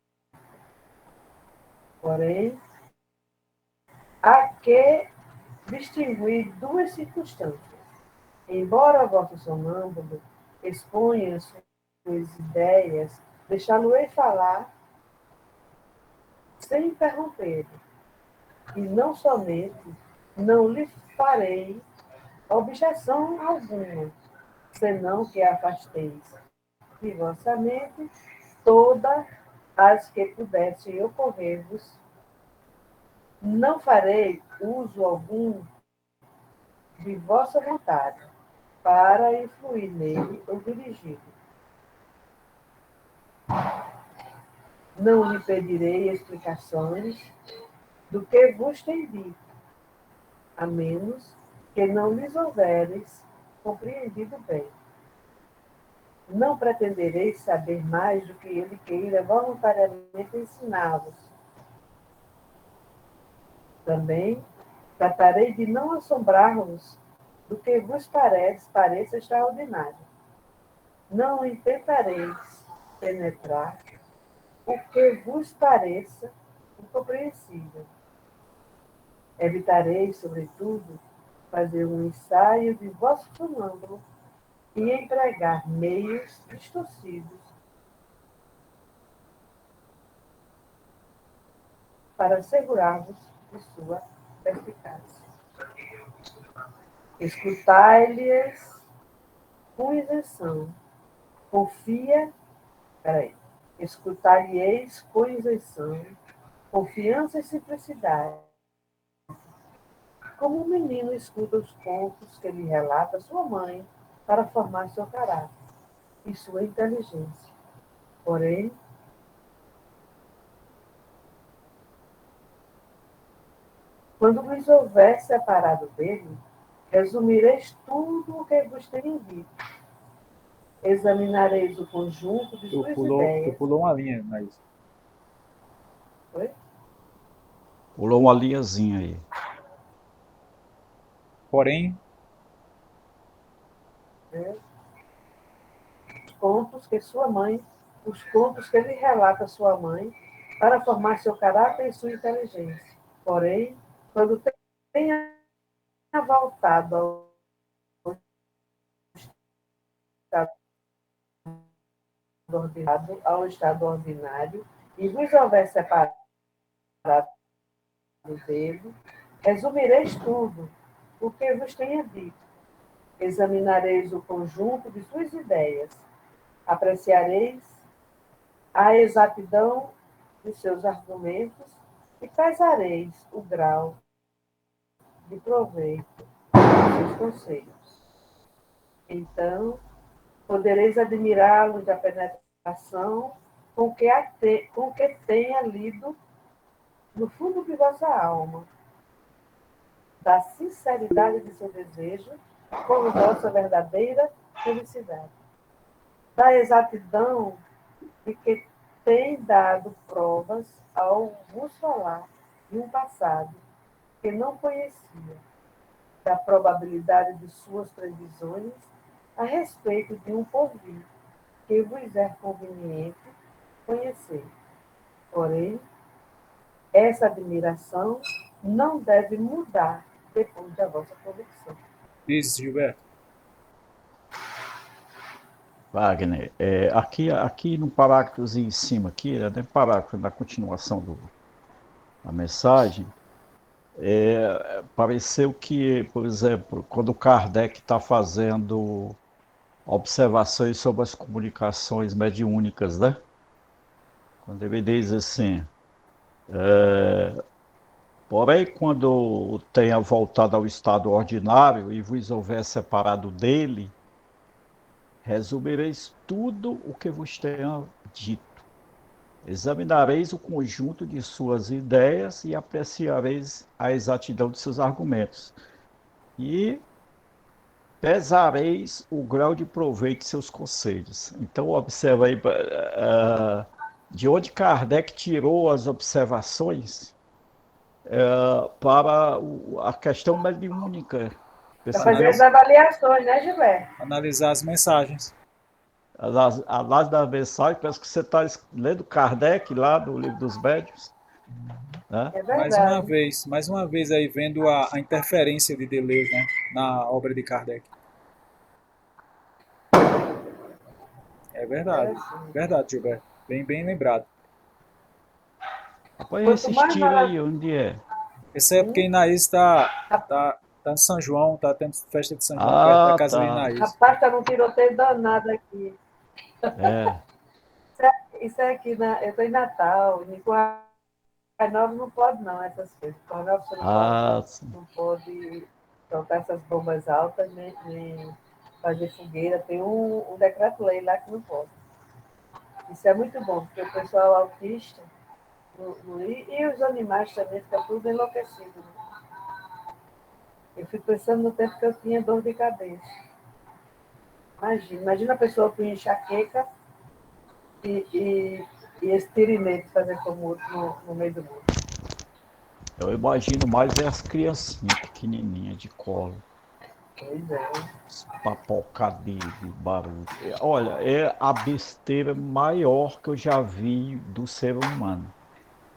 Porém, há que distinguir duas circunstâncias. Embora vosso sonâmbulo exponha suas ideias, deixá-lo-ei falar sem interromper, e não somente não lhe farei objeção alguma, senão que afasteis de vossa mente todas as que pudessem ocorrer-vos. Não farei uso algum de vossa vontade para influir nele ou dirigi-lo. Não lhe pedirei explicações do que vos tem dito, a menos que não lhes houveres compreendido bem. Não pretendereis saber mais do que ele queira voluntariamente ensiná-vos. Também tratarei de não assombrar-vos do que vos pareça extraordinário. Não intentareis penetrar o que vos pareça incompreensível. Evitareis, sobretudo, fazer um ensaio de vosso sonâmbulo e empregar meios distorcidos para assegurar-vos de sua perspicácia. Escutai-lhes com isenção. Confia, peraí, escutar-lhes com isenção, confiança e simplicidade. Como um menino escuta os contos que lhe relata sua mãe para formar seu caráter e sua inteligência. Porém, quando vos houver separado dele, resumireis tudo o que vos tenho dito. Examinareis o conjunto de suas Tu ideias. pulou uma linha, mas Oi? Pulou uma linhazinha aí. porém, Os contos que lhe relata sua mãe, para formar seu caráter e sua inteligência. Porém, quando tenha voltado ao estado ordinário e vos houver separado dele, resumireis tudo o que vos tenha dito. Examinareis o conjunto de suas ideias, apreciareis a exatidão de seus argumentos e pesareis o grau de proveito dos seus conselhos. Então, podereis admirá-lo da penetração com que tenha lido no fundo de vossa alma, da sinceridade de seu desejo como vossa verdadeira felicidade, da exatidão de que tem dado provas ao vos falar de um passado que não conhecia, da probabilidade de suas previsões a respeito de um porvir que vos é conveniente conhecer. Porém, essa admiração não deve mudar depois da vossa convicção. Diz, Gilberto. Wagner, aqui no parágrafo em cima, aqui, né, parágrafo na continuação da mensagem, pareceu que, por exemplo, quando Kardec está fazendo observações sobre as comunicações mediúnicas, né? Quando ele diz assim, porém, quando tenha voltado ao estado ordinário e vos houver separado dele, resumireis tudo o que vos tenha dito. Examinareis o conjunto de suas ideias e apreciareis a exatidão de seus argumentos. E pesareis o grau de proveito de seus conselhos. Então, observa aí de onde Kardec tirou as observações para a questão mediúnica. Para fazer as Analis- avaliações, né, Gilberto? Analisar as mensagens. A da mensagem, parece que você está lendo Kardec lá no Livro dos Médiuns, né? É verdade. Mais uma vez aí vendo a interferência de Deleuze, né, na obra de Kardec. É verdade, Interessante. verdade, Gilberto. Bem lembrado. Rapaz, Quanto esse mais estilo aí, maravilhoso. onde é? Essa é porque Inaís tá em São João, tá tendo festa de São João perto da Ah, casa de tá. Inaís. Rapaz, tá num tiroteio danado aqui. É. Isso é aqui, eu estou em Natal, e com a Nova não pode não, essas coisas. Com a Nova você Ah, sim. não pode soltar essas bombas altas, nem fazer fogueira. Tem um decreto-lei lá que não pode. Isso é muito bom, porque o pessoal autista e os animais também ficam tudo enlouquecido. Né? Eu fico pensando no tempo que eu tinha dor de cabeça. Imagina a pessoa com enxaqueca e esse tirinete fazer como no meio do mundo. Eu imagino mais as criancinhas pequenininhas de colo, Pois é. papocar de barulho. Olha, é a besteira maior que eu já vi do ser humano.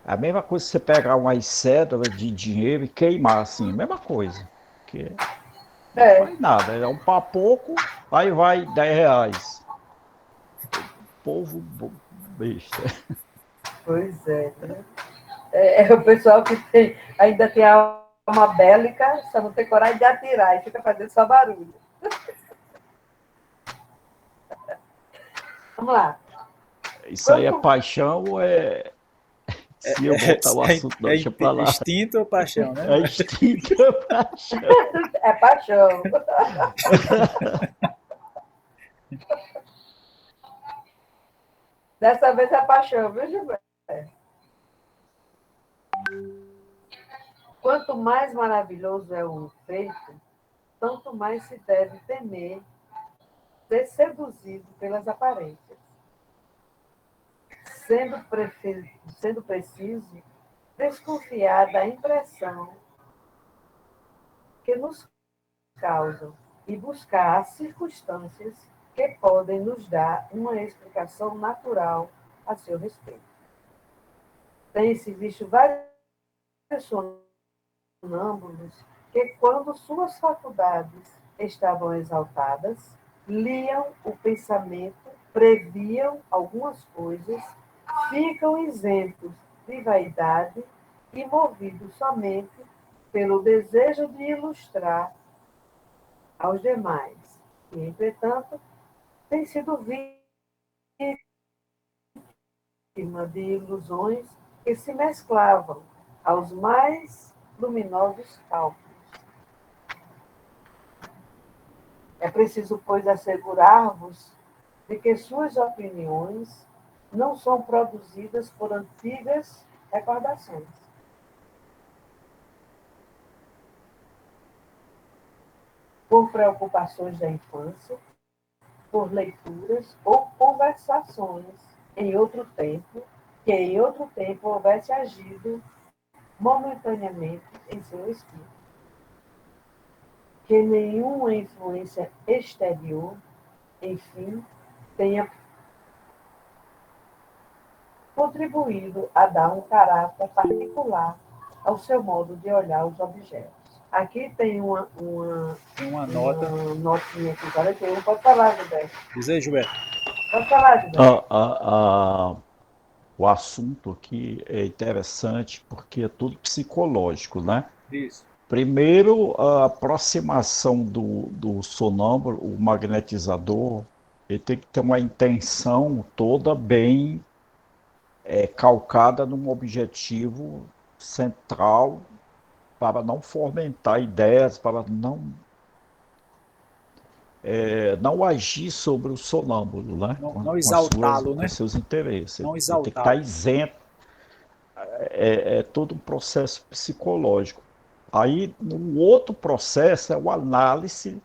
A mesma coisa que você pegar umas cédulas de dinheiro e queimar, assim, a mesma coisa. Que não É, faz nada, é um papoco, aí vai R$ 10. Povo besta. pois é. Né? É o pessoal que ainda tem a alma bélica, só não tem coragem de atirar e fica fazendo só barulho. Vamos lá. Isso aí é Quanto paixão ou é. Se eu voltar o assunto, não, deixa pra lá. Instinto ou paixão, né? É instinto, é paixão. é paixão. Dessa vez é paixão, viu, Gilberto? Quanto mais maravilhoso é o feito, tanto mais se deve temer ser seduzido pelas aparências. Sendo preciso desconfiar da impressão que nos causam e buscar as circunstâncias que podem nos dar uma explicação natural a seu respeito. Tem-se visto vários sonâmbulos que, quando suas faculdades estavam exaltadas, liam o pensamento, previam algumas coisas, ficam isentos de vaidade e movidos somente pelo desejo de ilustrar aos demais. E, entretanto, tem sido vítima de ilusões que se mesclavam aos mais luminosos cálculos. É preciso, pois, assegurar-vos de que suas opiniões não são produzidas por antigas recordações, por preocupações da infância, por leituras ou conversações em outro tempo, que em outro tempo houvesse agido momentaneamente em seu espírito, que nenhuma influência exterior, enfim, tenha contribuído a dar um caráter particular ao seu modo de olhar os objetos. Aqui tem Tem uma nota. uma notinha aqui, olha aqui, não pode falar, Gilberto. Diz aí, Gilberto. Pode falar, Gilberto. O assunto aqui é interessante porque é tudo psicológico, né? Isso. Primeiro, a aproximação do sonâmbulo, o magnetizador, ele tem que ter uma intenção toda bem calcada num objetivo central para não fomentar ideias, para não agir sobre o sonâmbulo, né? Não exaltá-lo, né? Com seus interesses. Não Ele tem que estar exaltá-lo. isento. É todo um processo psicológico. Aí, no outro processo, é o análise.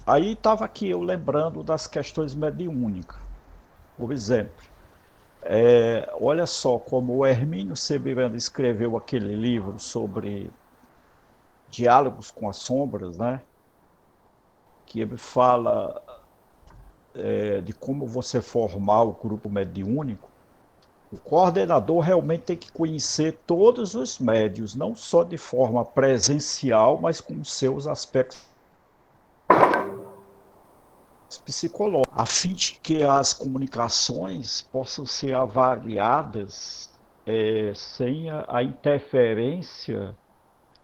Aí estava aqui eu lembrando das questões mediúnicas. Por exemplo, olha só como o Hermínio Severino escreveu aquele livro sobre diálogos com as sombras, né? Que ele fala de como você formar o grupo mediúnico. O coordenador realmente tem que conhecer todos os médios, não só de forma presencial, mas com seus aspectos psicológicos, a fim de que as comunicações possam ser avaliadas sem a interferência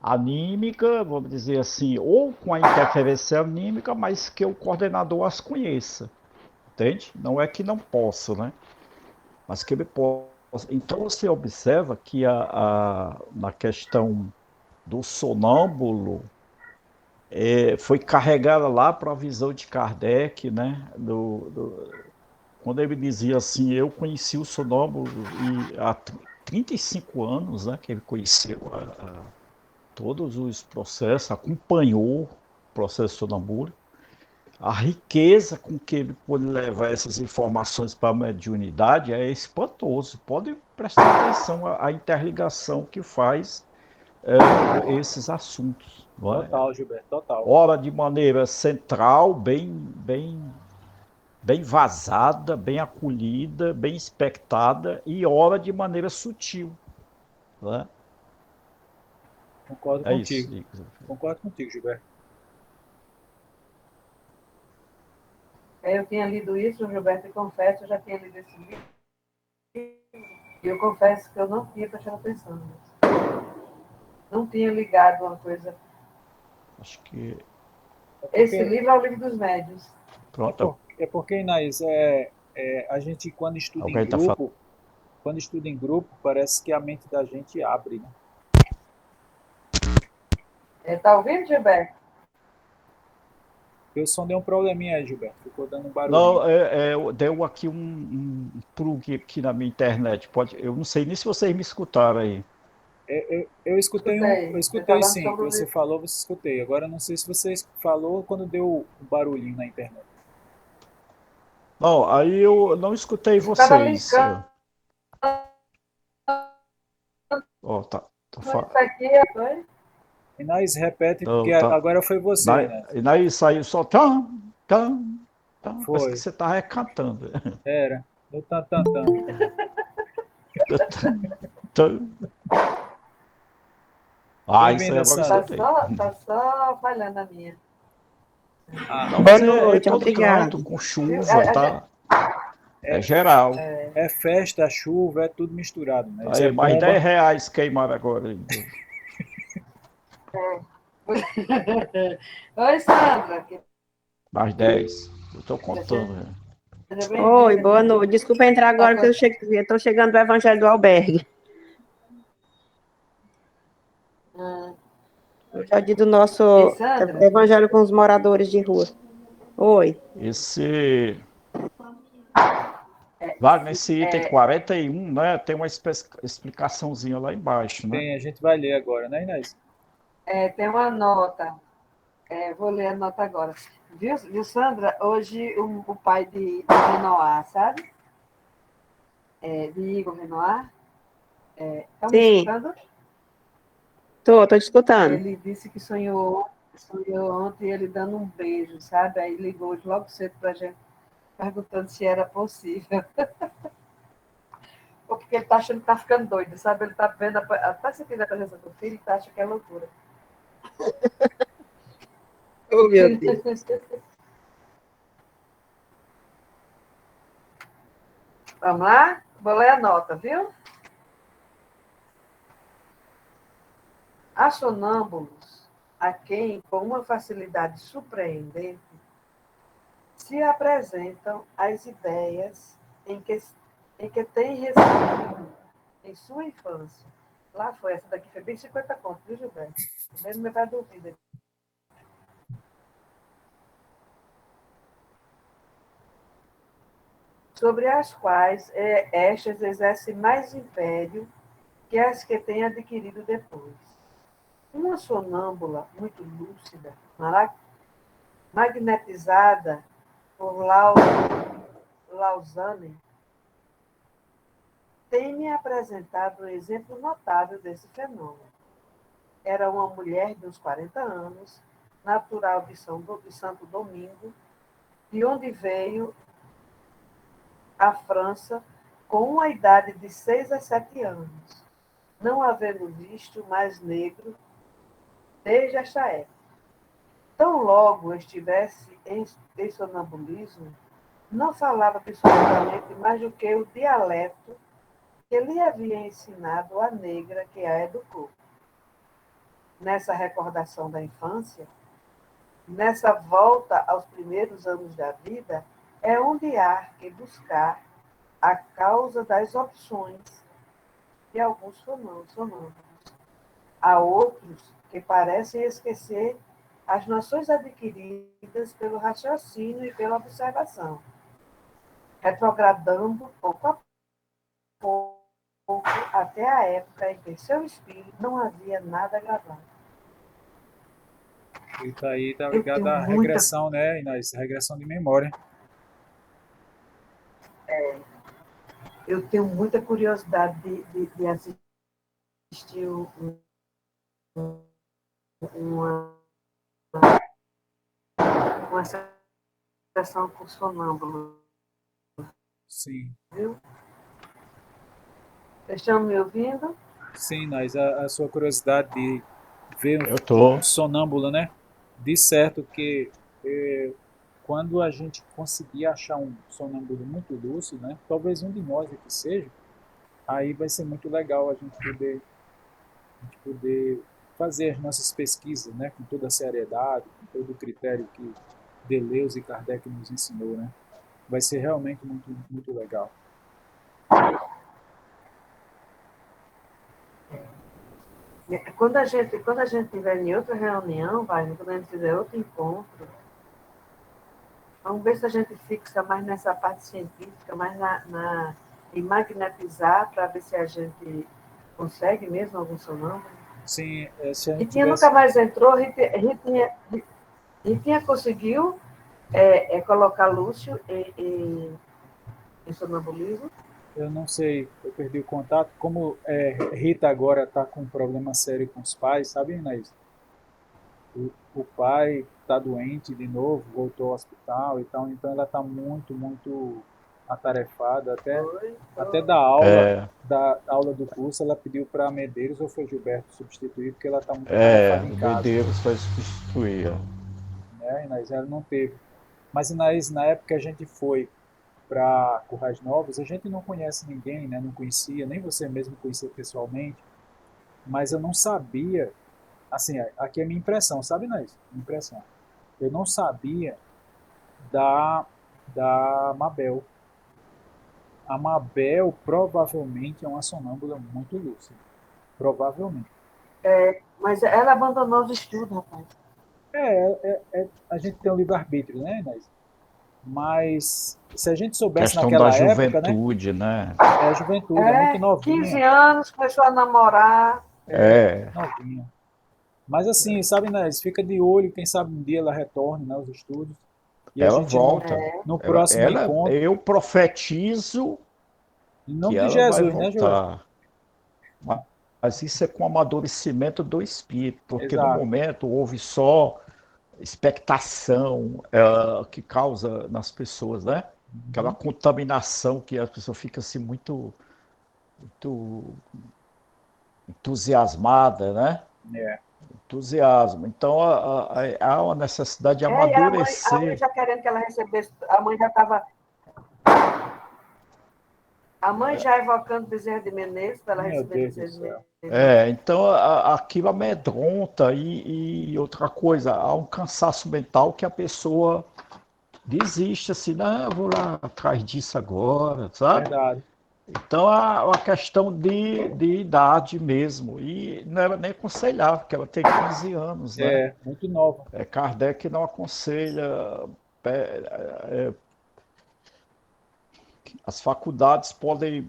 anímica, vamos dizer assim, ou com a interferência anímica, mas que o coordenador as conheça, entende? Não é que não possa, né? Mas que ele possa. Então você observa que na questão do sonâmbulo foi carregada lá para a visão de Kardec, né? Quando ele dizia assim, eu conheci o sonâmbulo e há 35 anos, né, que ele conheceu todos os processos, acompanhou o processo sonambúrico, a riqueza com que ele pode levar essas informações para a mediunidade é espantoso. Pode prestar atenção à interligação que faz esses assuntos. Não é? Total, Gilberto, total. Ora de maneira central, bem vazada, bem acolhida, bem expectada, e ora de maneira sutil. Não é? Concordo É isso. contigo. Concordo contigo, Gilberto. Eu tinha lido isso, Gilberto, e confesso, eu já tinha lido esse livro, e eu confesso que eu não tinha prestado atenção nisso. Não tinha ligado uma coisa. Acho que. Esse livro é o livro dos médios. Pronto. É porque, Inês, a gente quando estuda Alguém em está falando. grupo, parece que a mente da gente abre, né? Tá ouvindo, Gilberto? Eu só dei um probleminha aí, Gilberto. Ficou dando um Não, barulhinho. deu aqui um plug aqui na minha internet. Eu não sei nem se vocês me escutaram aí. Eu escutei eu Escutei. Você escutei falando sim. sobre o Você livro. falou, você escutei. Agora eu não sei se você falou quando deu um barulhinho na internet. Não, aí eu não escutei Estava vocês. linkando Ó, tá isso aqui, foi? Inês, repete, Não, porque tá. agora foi você, Inês. E daí saiu só tam, tam, tam. Parece que Foi. você estava cantando. Era. No tan, tan, tan. Isso aí Bem-vinda, agora eu Sandra. escutei. Tá só falhando a minha. Não, Boa mas é noite, todo obrigada. canto, com Viu? chuva, tá? É geral. É festa, chuva, é tudo misturado, né? Isso é Aí, mais bomba. R$10 queimaram agora ainda. Oi, Sandra. Mais 10. Eu estou contando. Né? Seja bem-vinda. Oi, boa noite. Desculpa entrar agora, que eu estou chegando do Evangelho do Albergue. Hoje é o dia do nosso Ei, Sandra. Evangelho com os moradores de rua. Oi. Esse Wagner, esse item 41, né? Tem uma explicaçãozinha lá embaixo, né? Tem, a gente vai ler agora, né, Inês? Tem uma nota. Vou ler a nota agora. Viu, Sandra? Hoje o pai de Manoá, sabe? de Igor Renoir. Está me Sim, escutando? tô te escutando. Ele disse que sonhou ontem ele dando um beijo, sabe? Aí ligou hoje logo cedo para a gente, perguntando se era possível. Porque ele está achando que está ficando doido, sabe? Ele está vendo, está sentindo a presença do filho e está achando que é loucura. Oh, meu Deus. Vamos lá? Vou ler a nota, viu? Há sonâmbulos a quem, com uma facilidade surpreendente, se apresentam as ideias em que têm recebido em sua infância. Lá foi, essa daqui foi bem 50 contos, viu, Gilberto? Mesmo metade do vídeo. Sobre as quais estas exercem mais império que as que têm adquirido depois. Uma sonâmbula muito lúcida, magnetizada por Lausanne, tem-me apresentado um exemplo notável desse fenômeno. Era uma mulher de uns 40 anos, natural de Santo Domingo, de onde veio à França com uma idade de 6 a 7 anos, não havendo visto mais negro desde esta época. Tão logo estivesse em sonambulismo, não falava absolutamente mais do que o dialeto que lhe havia ensinado a negra que a educou. Nessa recordação da infância, nessa volta aos primeiros anos da vida, é onde há que buscar a causa das opções de alguns sonâmbulos. Há outros que parecem esquecer as noções adquiridas pelo raciocínio e pela observação, retrogradando pouco a pouco até a época em que seu espírito não havia nada gravado. E tá aí, tá Eu ligado tenho à muita, regressão, né, Inês? Regressão de memória. eu tenho muita curiosidade de assistir uma, uma sessão com sonâmbulo, Sim. viu? Vocês estão me ouvindo? Sim, Inês, a sua curiosidade de ver Eu um tô. sonâmbulo, né? De certo que quando a gente conseguir achar um sonâmbulo muito lúcido, né? Talvez um de nós aqui seja, aí vai ser muito legal a gente poder fazer as nossas pesquisas, né? Com toda a seriedade, com todo o critério que Deleuze e Kardec nos ensinou, né? Vai ser realmente muito, muito legal. Quando a gente tiver em outra reunião, quando a gente fizer outro encontro, vamos ver se a gente fixa mais nessa parte científica, mais em magnetizar, para ver se a gente consegue mesmo algum sonâmbulo. Sim, se a gente Ritinha nunca tivesse. mais entrou, Ritinha conseguiu colocar Lúcio em sonambulismo. Eu não sei, eu perdi o contato. Como Rita agora está com um problema sério com os pais, sabe, Inês? O pai está doente de novo, voltou ao hospital e tal, então ela está muito, muito atarefada. Foi, Até foi. É, da aula do curso, ela pediu para Medeiros ou foi Gilberto substituir, porque ela está muito atarefada em o casa, Medeiros vai substituir. né? Inês, ela não teve. Mas, Inês, na época que a gente foi para Currais Novos, a gente não conhece ninguém, né? Não conhecia, nem você mesmo conhecia pessoalmente, mas eu não sabia, assim, aqui é a minha impressão, sabe, Inês? Minha impressão. Eu não sabia da, da Mabel. A Mabel provavelmente é uma sonâmbula muito lúcida. Provavelmente. Mas ela abandonou os estudos, rapaz. A gente tem o livre-arbítrio, né, Inês? Mas se a gente soubesse Questão da naquela época, né? juventude, né? É a juventude, é muito 15 novinha. anos, começou a namorar. É, Novinha. Mas assim, sabe, Inês, fica de olho, quem sabe um dia ela retorne, né, aos estudos. E a ela gente volta. no próximo encontro, Eu profetizo Em que nome de ela vai Jesus, né, Joel? voltar. Mas isso é com amadurecimento do espírito, porque no Exato. momento houve só expectação que causa nas pessoas, né? Aquela Uhum. contaminação que a pessoa fica assim muito entusiasmada, né? É. Entusiasmo. Então há uma necessidade de É, e a mãe amadurecer. já querendo que ela recebesse, a mãe já estava. A mãe já evocando Bezerra de Menezes para ela Meu receber Deus do Bezerra de céu. Menezes. Então aquilo amedronta e outra coisa, há um cansaço mental que a pessoa desiste assim, não, eu vou lá atrás disso agora, sabe? Verdade. Então há uma questão de idade mesmo, e não era nem aconselhável, porque ela tem 15 anos, né? É, muito nova. Kardec não aconselha, as faculdades podem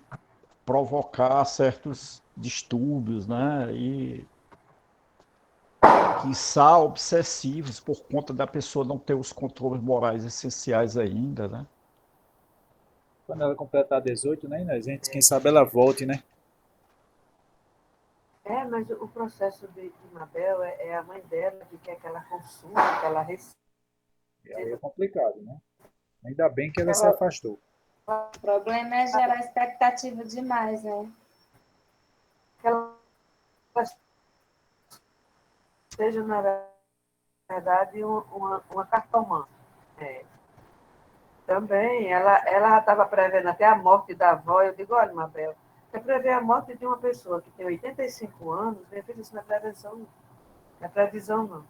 provocar certos distúrbios, né? E quiçá obsessivos por conta da pessoa não ter os controles morais essenciais ainda, né? Quando ela completar 18, né, Inês? Gente, quem sabe ela volte, né? É, mas o processo de Mabel é a mãe dela que quer que ela consuma, que ela receba, E aí é complicado, né? Ainda bem que que ela se ela, afastou. O problema é gerar expectativa demais, né? que ela seja, na verdade, uma cartomã. É. Também, ela já estava prevendo até a morte da avó. Eu digo, olha, Mabel, você prevê a morte de uma pessoa que tem 85 anos, minha filha, isso não é prevenção, não. Não é previsão, não.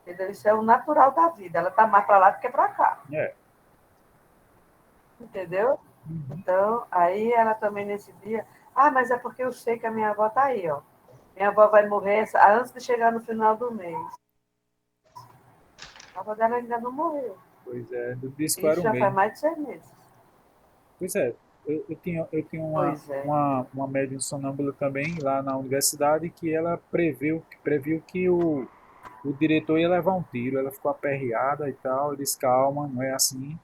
Entendeu? Isso é o natural da vida. Ela está mais para lá do que para cá. É. Entendeu? Uhum. Então, aí ela também nesse dia, mas é porque eu sei que a minha avó está aí, ó. Minha avó vai morrer antes de chegar no final do mês. A avó dela ainda não morreu. Pois é, disse que eu era Isso o já faz mesmo. mais de 6 meses. Pois é, eu tinha Pois é. uma médium sonâmbula também lá na universidade que ela previu que o diretor ia levar um tiro. Ela ficou aperreada e tal. Eu disse, calma, não é assim.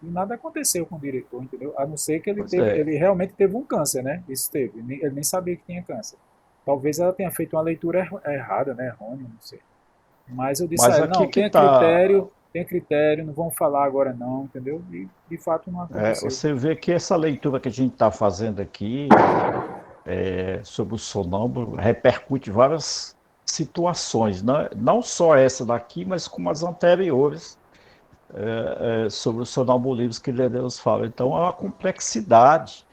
E nada aconteceu com o diretor, entendeu? A não ser que Pois é. ele realmente teve um câncer, né? Isso teve. Ele nem sabia que tinha câncer. Talvez ela tenha feito uma leitura errada, né? Errônea, não sei. Mas eu disse a Mas ela, aqui não, que está. tenha critério, não vamos falar agora não, entendeu? E de fato não aconteceu. Você vê que essa leitura que a gente está fazendo aqui sobre o sonâmbulo repercute várias situações, né? Não só essa daqui, mas como as anteriores sobre o sonambulismo que Deus fala. Então, há uma complexidade.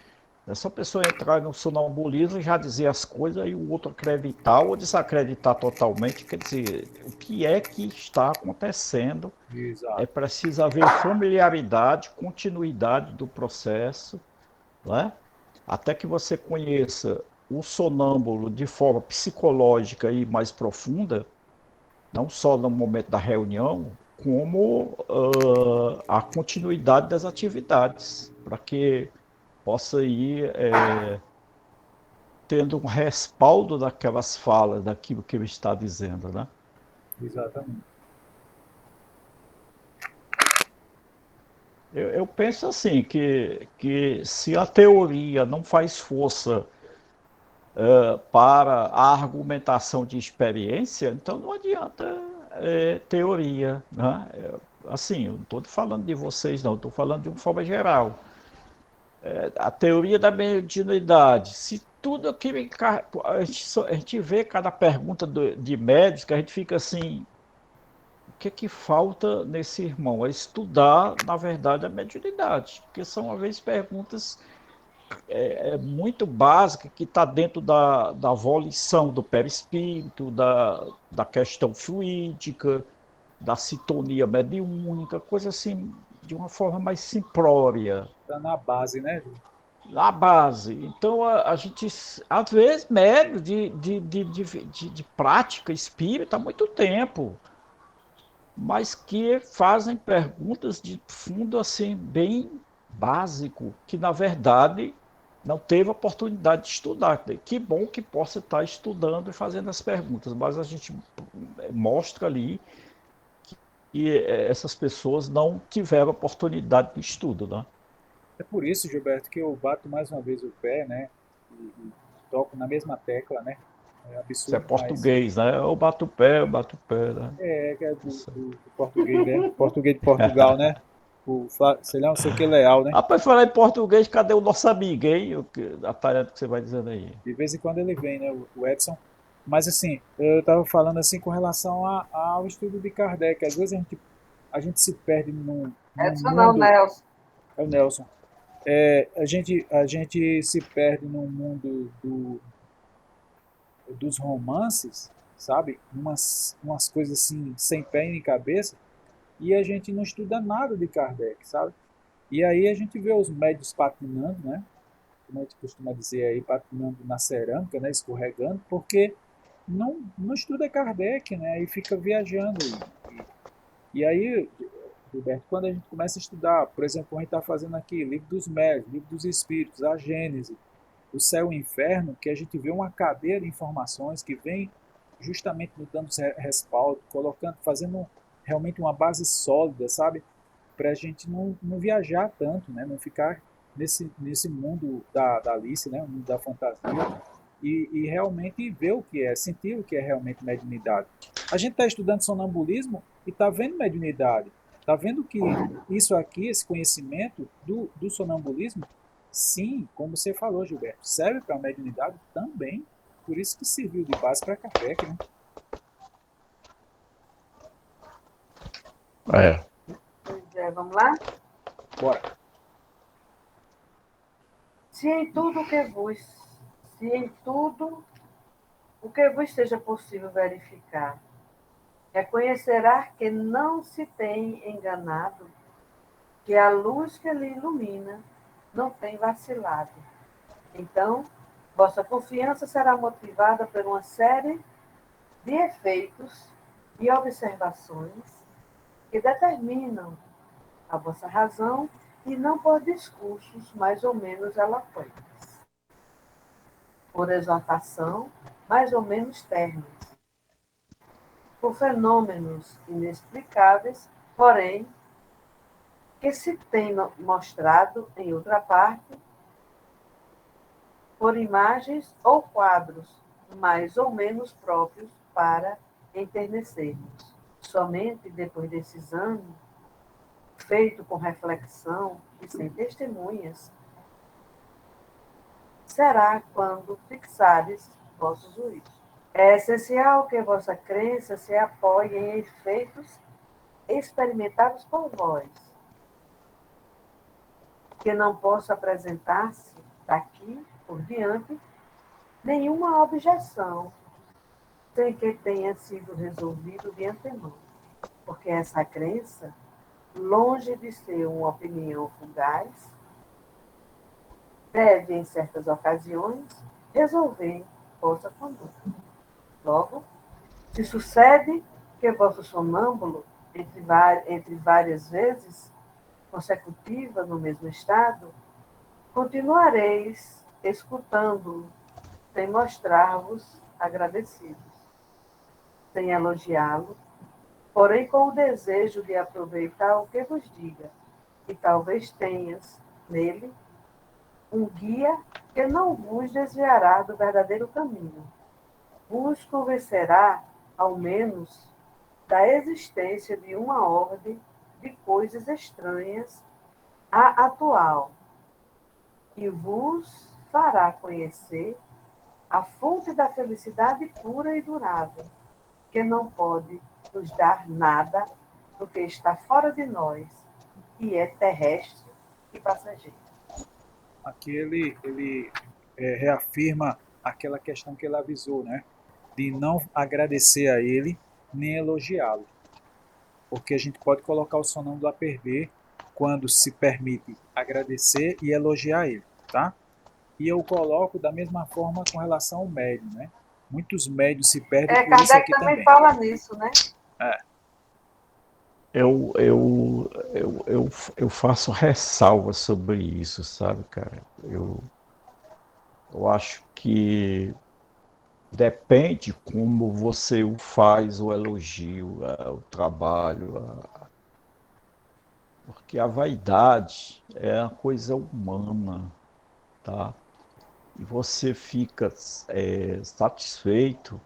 É só a pessoa entrar no sonambulismo e já dizer as coisas e o outro acreditar ou desacreditar totalmente. Quer dizer, o que é que está acontecendo? É Exato. preciso haver familiaridade, continuidade do processo, né? Até que você conheça o sonâmbulo de forma psicológica e mais profunda, não só no momento da reunião, como a continuidade das atividades, para que possa ir tendo um respaldo daquelas falas, daquilo que ele está dizendo, né? Exatamente. Eu penso assim, que se a teoria não faz força para a argumentação de experiência, então não adianta teoria, né? Assim, eu não estou falando de vocês, não, estou falando de uma forma geral. A teoria da mediunidade, se tudo aquilo. A gente vê cada pergunta de médicos, que a gente fica assim, o que é que falta nesse irmão? É estudar, na verdade, a mediunidade, porque são, às vezes, perguntas muito básicas que está dentro da volição do perispírito, da questão fluídica, da sintonia mediúnica, coisa assim, de uma forma mais simplória, Tá na base, né, Ju? na base. Então, a gente, às vezes, médio de prática espírita há muito tempo, mas que fazem perguntas de fundo assim bem básico, que na verdade não teve oportunidade de estudar. Que bom que possa estar estudando e fazendo as perguntas, mas a gente mostra ali que essas pessoas não tiveram oportunidade de estudo, né? É por isso, Gilberto, que eu bato mais uma vez o pé, né? E toco na mesma tecla, né? É Isso é absurdo, mas português, né? eu bato o pé, né? que é do, Isso. do português, né? Português de Portugal, né? Sei lá, não sei o que, leal, né? Rapaz, falar em português, cadê o nosso amigo, hein? A tarefa que você vai dizendo aí. De vez em quando ele vem, né? O Edson. Mas assim, eu estava falando assim com relação ao estudo de Kardec. Às vezes a gente se perde num Edson não, mundo. Nelson. É o Nelson. A gente se perde no mundo dos romances, sabe? Umas coisas assim, sem pé nem cabeça, e a gente não estuda nada de Kardec, sabe? E aí a gente vê os médios patinando, né? Como a gente costuma dizer aí, patinando na cerâmica, né? Escorregando, porque não estuda Kardec, né? E fica viajando. E aí, Gilberto, quando a gente começa a estudar, por exemplo, como a gente está fazendo aqui, livro dos médios, livro dos espíritos, a Gênese, o céu e o inferno, que a gente vê uma cadeia de informações que vem justamente nos dando respaldo, colocando, fazendo realmente uma base sólida, sabe? Para a gente não viajar tanto, né? Não ficar nesse mundo da Alice, né? O mundo da fantasia, e realmente ver o que é, sentir o que é realmente mediunidade. A gente está estudando sonambulismo e está vendo mediunidade. Está vendo que isso aqui, esse conhecimento do sonambulismo, sim, como você falou, Gilberto, serve para a mediunidade também. Por isso que serviu de base para Kardec, né? É. Pois é, vamos lá? Bora. Se em tudo o que vos, se em tudo o que vos seja possível verificar, reconhecerá que não se tem enganado, que a luz que lhe ilumina não tem vacilado. Então, vossa confiança será motivada por uma série de efeitos e observações que determinam a vossa razão e não por discursos mais ou menos eloquentes, por exaltação mais ou menos ternos, por fenômenos inexplicáveis, porém, que se tem mostrado em outra parte, por imagens ou quadros mais ou menos próprios para enternecermos. Somente depois desse exame, feito com reflexão e sem testemunhas, será quando fixares vosso juízo. É essencial que vossa crença se apoie em efeitos experimentados por vós, que não possa apresentar-se daqui por diante nenhuma objeção sem que tenha sido resolvido de antemão, porque essa crença, longe de ser uma opinião fugaz, deve, em certas ocasiões, resolver vossa conduta. Logo, se sucede que vosso sonâmbulo, entre várias vezes consecutivas no mesmo estado, continuareis escutando-o, sem mostrar-vos agradecidos, sem elogiá-lo, porém com o desejo de aproveitar o que vos diga, e talvez tenhas nele um guia que não vos desviará do verdadeiro caminho, vos convencerá, ao menos, da existência de uma ordem de coisas estranhas à atual, e vos fará conhecer a fonte da felicidade pura e durável, que não pode nos dar nada do que está fora de nós, e é terrestre e passageiro. Aqui ele reafirma aquela questão que ele avisou, né? De não agradecer a ele nem elogiá-lo, porque a gente pode colocar o sonâmbulo a perder quando se permite agradecer e elogiar ele, tá? E eu coloco da mesma forma com relação ao médium, né? Muitos médios se perdem por isso Kardec aqui também também. fala nisso, né? É, Eu, eu, eu faço ressalva sobre isso, sabe, cara? Eu acho que depende como você o faz, o elogio, o trabalho, porque a vaidade é uma coisa humana, tá? E você fica satisfeito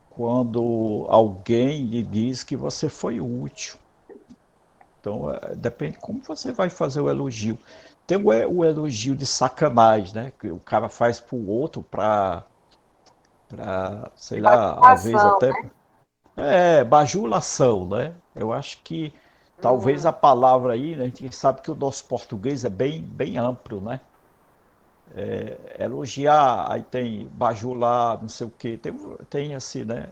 quando alguém lhe diz que você foi útil. Então, depende como você vai fazer o elogio. Tem o elogio de sacanagem, né? Que o cara faz para o outro sei lá, às vezes Ação, até bajulação, né? Eu acho que talvez uhum, a palavra aí, né, a gente sabe que o nosso português é bem amplo, né? Elogiar, aí tem bajular, não sei o quê, tem assim, né?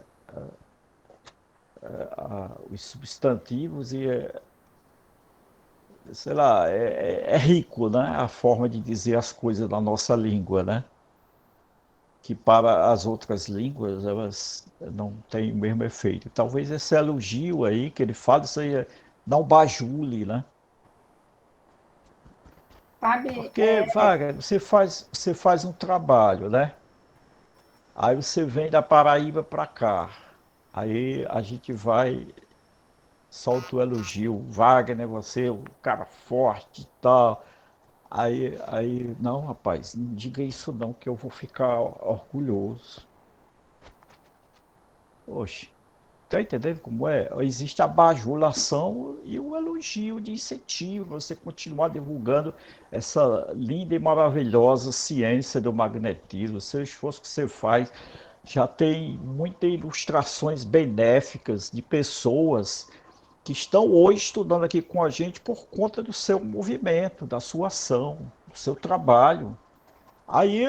Os substantivos e, sei lá, é rico, né? A forma de dizer as coisas na nossa língua, né? Que para as outras línguas elas não têm o mesmo efeito. Talvez esse elogio aí que ele fala, isso aí não bajule, né? Sabe, Porque, Wagner, você faz um trabalho, né? Aí você vem da Paraíba para cá. Aí a gente vai, solta o elogio. Wagner, você é um cara forte e tal. Aí, não, rapaz, não diga isso não, que eu vou ficar orgulhoso. Poxa, tá entendendo como é? Existe a bajulação e o elogio de incentivo, você continuar divulgando essa linda e maravilhosa ciência do magnetismo, o seu esforço que você faz. Já tem muitas ilustrações benéficas de pessoas que estão hoje estudando aqui com a gente por conta do seu movimento, da sua ação, do seu trabalho. Aí,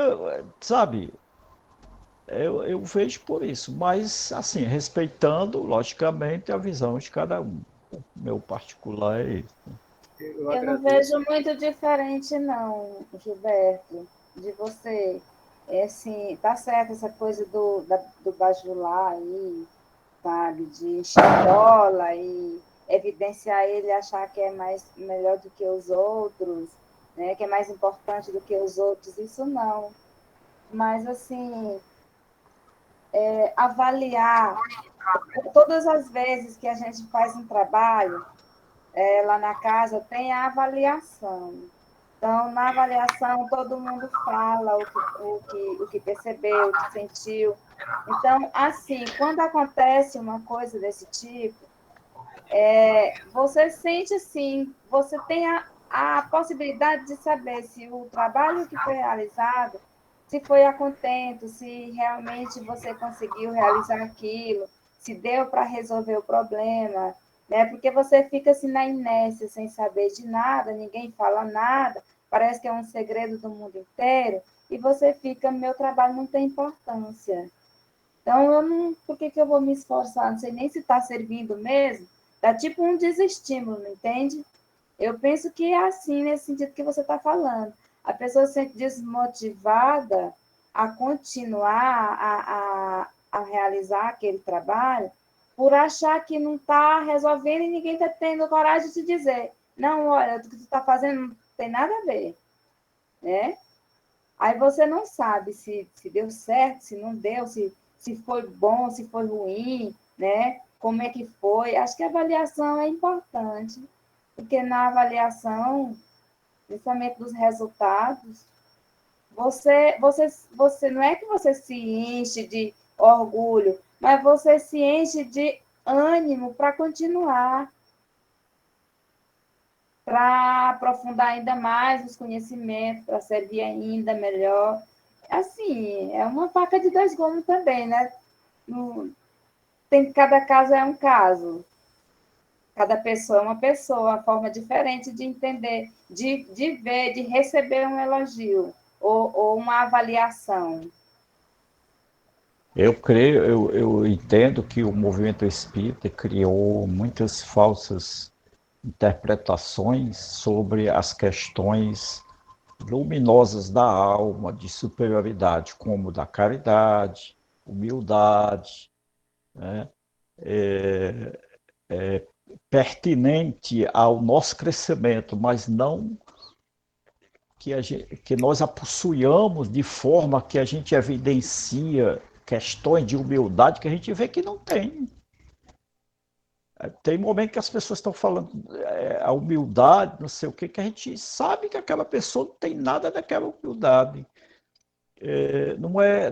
sabe, eu vejo por isso, mas assim, respeitando, logicamente, a visão de cada um. O meu particular é esse. Eu eu não vejo agradeço. muito diferente, não, Gilberto, de você. É assim, tá certo essa coisa do bajular aí, sabe, de encher bola e evidenciar ele, achar que é mais melhor do que os outros, né, que é mais importante do que os outros, isso não. Mas, assim, avaliar todas as vezes que a gente faz um trabalho, lá na casa, tem a avaliação. Então, na avaliação, todo mundo fala o que percebeu, o que sentiu. Então, assim, quando acontece uma coisa desse tipo, você sente assim, você tem a possibilidade de saber se o trabalho que foi realizado, se foi a contento, se realmente você conseguiu realizar aquilo, se deu para resolver o problema, né? Porque você fica assim na inércia, sem saber de nada, ninguém fala nada, parece que é um segredo do mundo inteiro, e você fica, meu trabalho não tem importância. Então, eu não, por que eu vou me esforçar? Não sei nem se está servindo mesmo. Dá tipo um desestímulo, entende? Eu penso que é assim, nesse sentido que você está falando. A pessoa se sente desmotivada a continuar a realizar aquele trabalho por achar que não está resolvendo e ninguém está tendo coragem de te dizer: não, olha, o que tu está fazendo não tem nada a ver, né? Aí você não sabe se deu certo, se não deu, se foi bom, se foi ruim, né? Como é que foi? Acho que a avaliação é importante, porque na avaliação, principalmente dos resultados, você não é que você se enche de orgulho, mas você se enche de ânimo para continuar, para aprofundar ainda mais os conhecimentos, para servir ainda melhor. Assim, é uma faca de dois gumes também, né? Cada caso é um caso, cada pessoa é uma pessoa, uma forma diferente de entender, de ver, de receber um elogio ou uma avaliação. Eu creio, eu entendo que o movimento espírita criou muitas falsas interpretações sobre as questões luminosas da alma, de superioridade, como da caridade, humildade, né? é, pertinente ao nosso crescimento, mas não que nós a possuamos de forma que a gente evidencia questões de humildade que a gente vê que não tem. Tem momento que as pessoas estão falando a humildade, não sei o que a gente sabe que aquela pessoa não tem nada daquela humildade.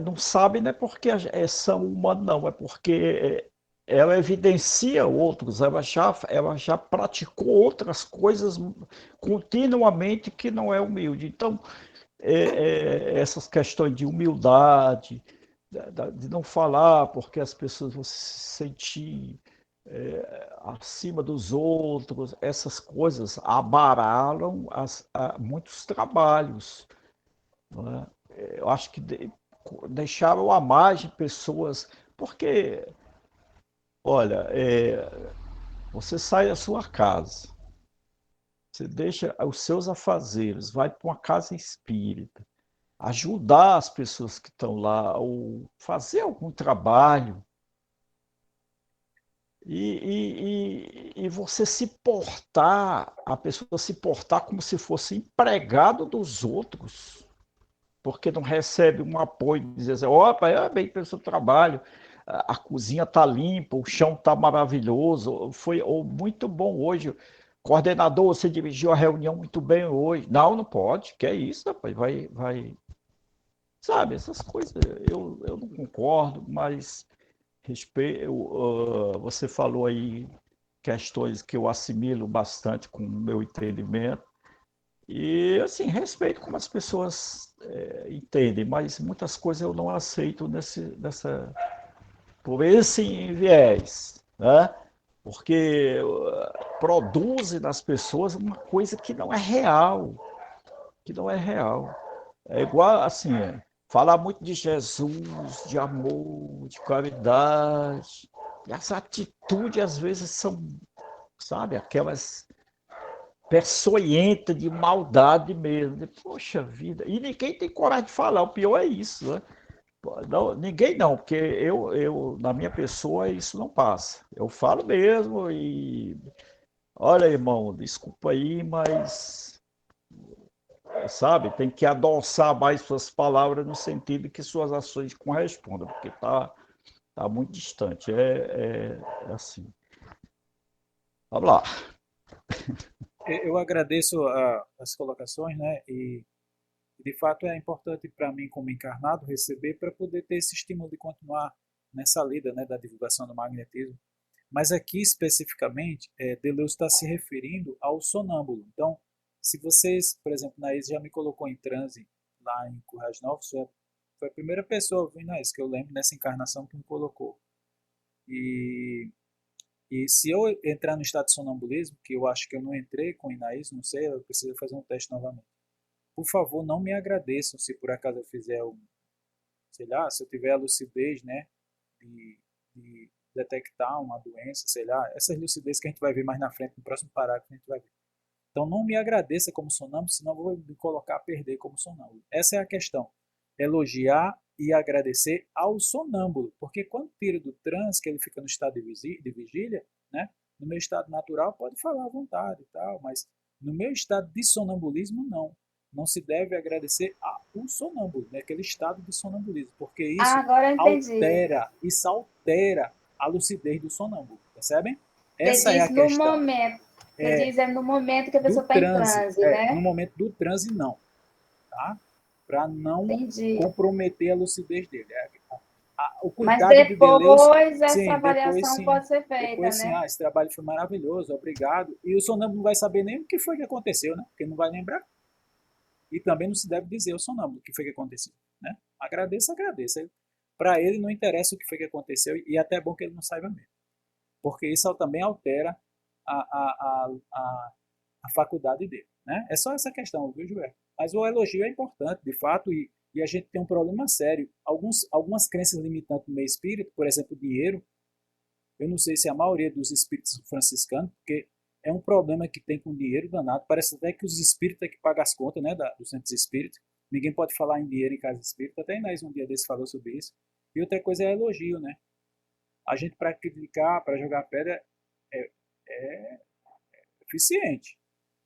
Não sabe, não é porque são humanos, não, é porque ela evidencia outros, ela já praticou outras coisas continuamente que não é humilde. Então, essas questões de humildade, de não falar porque as pessoas vão se sentir acima dos outros, essas coisas abaralam muitos trabalhos. Não é? Eu acho que deixaram à margem pessoas, porque, olha, você sai da sua casa, você deixa os seus afazeres, vai para uma casa espírita, ajudar as pessoas que estão lá, ou fazer algum trabalho, e você se portar, a pessoa se portar como se fosse empregado dos outros, porque não recebe um apoio, dizer assim, opa, bem pelo seu trabalho, a cozinha está limpa, o chão está maravilhoso, foi muito bom hoje. Coordenador, você dirigiu a reunião muito bem hoje. Não, não pode, que é isso, rapaz, vai. Sabe, essas coisas eu não concordo, mas você falou aí questões que eu assimilo bastante com o meu entendimento. E, assim, respeito como as pessoas entendem, mas muitas coisas eu não aceito por esse viés, né? Porque produzem nas pessoas uma coisa que não é real, que não é real. É igual, assim, falar muito de Jesus, de amor, de caridade, e as atitudes às vezes são, sabe, aquelas peçonhenta de maldade mesmo. Poxa vida. E ninguém tem coragem de falar. O pior é isso, né? Não, ninguém não, porque na minha pessoa, isso não passa. Eu falo mesmo e. Olha, irmão, desculpa aí, mas. Sabe, tem que adoçar mais suas palavras no sentido que suas ações correspondam, porque tá muito distante. É assim. Vamos lá. Eu agradeço as colocações, né? E de fato é importante para mim, como encarnado, receber para poder ter esse estímulo de continuar nessa lida, né, da divulgação do magnetismo. Mas aqui especificamente, Deleuze está se referindo ao sonâmbulo. Então, se vocês, por exemplo, Naís já me colocou em transe lá em Currais Novos, foi a primeira pessoa, viu, Naís, que eu lembro nessa encarnação que me colocou. E, e se eu entrar no estado de sonambulismo, que eu acho que eu não entrei com Inaís, não sei, eu preciso fazer um teste novamente. Por favor, não me agradeçam se por acaso eu fizer sei lá, se eu tiver a lucidez, né, de detectar uma doença, sei lá, essa lucidez que a gente vai ver mais na frente, no próximo parágrafo a gente vai ver. Então não me agradeça como sonâmbulo, senão eu vou me colocar a perder como sonâmbulo. Essa é a questão. Elogiar e agradecer ao sonâmbulo, porque quando tira do transe, que ele fica no estado de vigília, né, no meu estado natural pode falar à vontade e tal, mas no meu estado de sonambulismo não. Não se deve agradecer ao sonâmbulo, né, aquele estado de sonambulismo, porque Agora eu entendi. isso altera a lucidez do sonâmbulo, percebem? Você Essa é a diz no questão. momento. Você diz no momento que a Do pessoa está em transe, transe, no né? momento do transe não, tá? Para não Entendi. comprometer a lucidez dele. O Mas cuidado de Deleuze, depois essa sim, avaliação pode ser feita, depois sim, né? esse trabalho foi maravilhoso, obrigado. E o sonâmbulo não vai saber nem o que foi que aconteceu, né? Porque não vai lembrar. E também não se deve dizer ao sonâmbulo o que foi que aconteceu, né? Agradeça, agradeça. Para ele não interessa o que foi que aconteceu e até é bom que ele não saiba mesmo, porque isso também altera a, a, a, a faculdade dele, né? É só essa questão, viu, Gilberto? Mas o elogio é importante, de fato, e a gente tem um problema sério. Algumas crenças limitantes no meio espírito, por exemplo, o dinheiro, eu não sei se a maioria dos espíritos franciscanos, porque é um problema que tem com dinheiro danado. Parece até que os espíritos é que pagam as contas, né, dos centros espíritas. Ninguém pode falar em dinheiro em casa espírita. Até Inés um dia desse falou sobre isso. E outra coisa é elogio, né? A gente para criticar, para jogar pedra, é, é eficiente.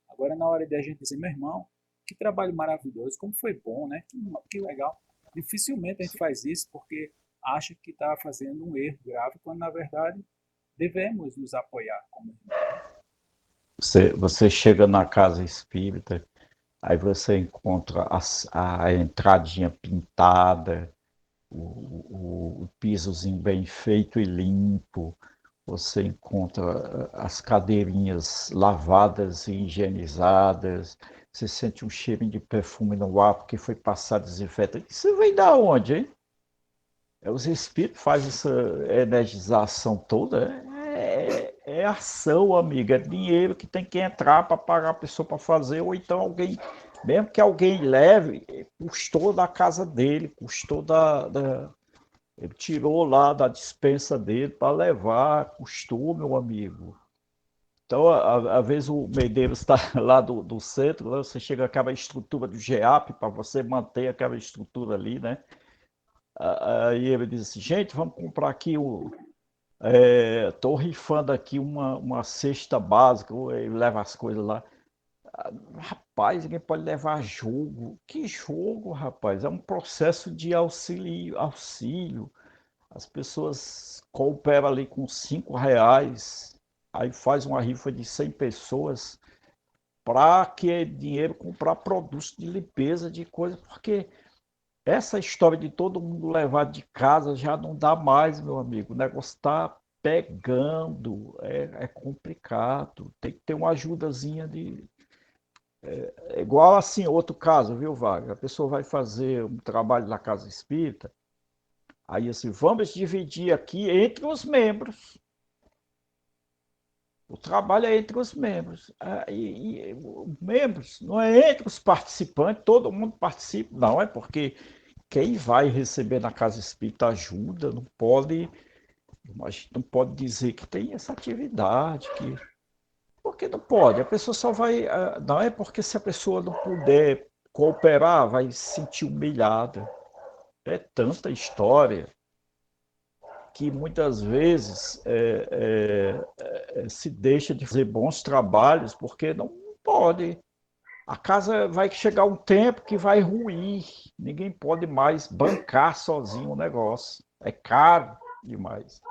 Agora, na hora de a gente dizer, meu irmão, que trabalho maravilhoso, como foi bom, né? Que legal. Dificilmente a gente faz isso porque acha que está fazendo um erro grave, quando na verdade devemos nos apoiar como Você chega na casa espírita, aí você encontra a entradinha pintada, o pisozinho bem feito e limpo, você encontra as cadeirinhas lavadas e higienizadas, você sente um cheirinho de perfume no ar porque foi passado desinfetante. Isso vem da onde, hein? Os espíritos fazem essa energização toda. É ação, amiga. É dinheiro que tem que entrar para pagar a pessoa para fazer, ou então alguém, mesmo que alguém leve, custou da casa dele, custou ele tirou lá da despensa dele para levar, custou, meu amigo. Então, às vezes o Medeiros está lá do centro, né? Você chega aquela estrutura do GEAP para você manter aquela estrutura ali, né? Aí ele diz assim, gente, vamos comprar aqui estou rifando aqui uma cesta básica, ele leva as coisas lá. Rapaz, ninguém pode levar jogo. Que jogo, rapaz? É um processo de auxílio. As pessoas cooperam ali com R$ 5, aí faz uma rifa de 100 pessoas para que é dinheiro comprar produtos de limpeza, de coisa, porque essa história de todo mundo levar de casa já não dá mais, meu amigo. O negócio está pegando, é complicado. Tem que ter uma ajudazinha de. É igual assim, outro caso, viu, Wagner? A pessoa vai fazer um trabalho na casa espírita, aí assim, vamos dividir aqui entre os membros. O trabalho é entre os membros. E os membros, não é entre os participantes, todo mundo participa, não, é porque quem vai receber na casa espírita ajuda, não pode dizer que tem essa atividade, porque não pode, a pessoa só vai, não é porque se a pessoa não puder cooperar, vai se sentir humilhada. É tanta história que muitas vezes se deixa de fazer bons trabalhos porque não pode. A casa vai chegar um tempo que vai ruir. Ninguém pode mais bancar sozinho o negócio. É caro demais.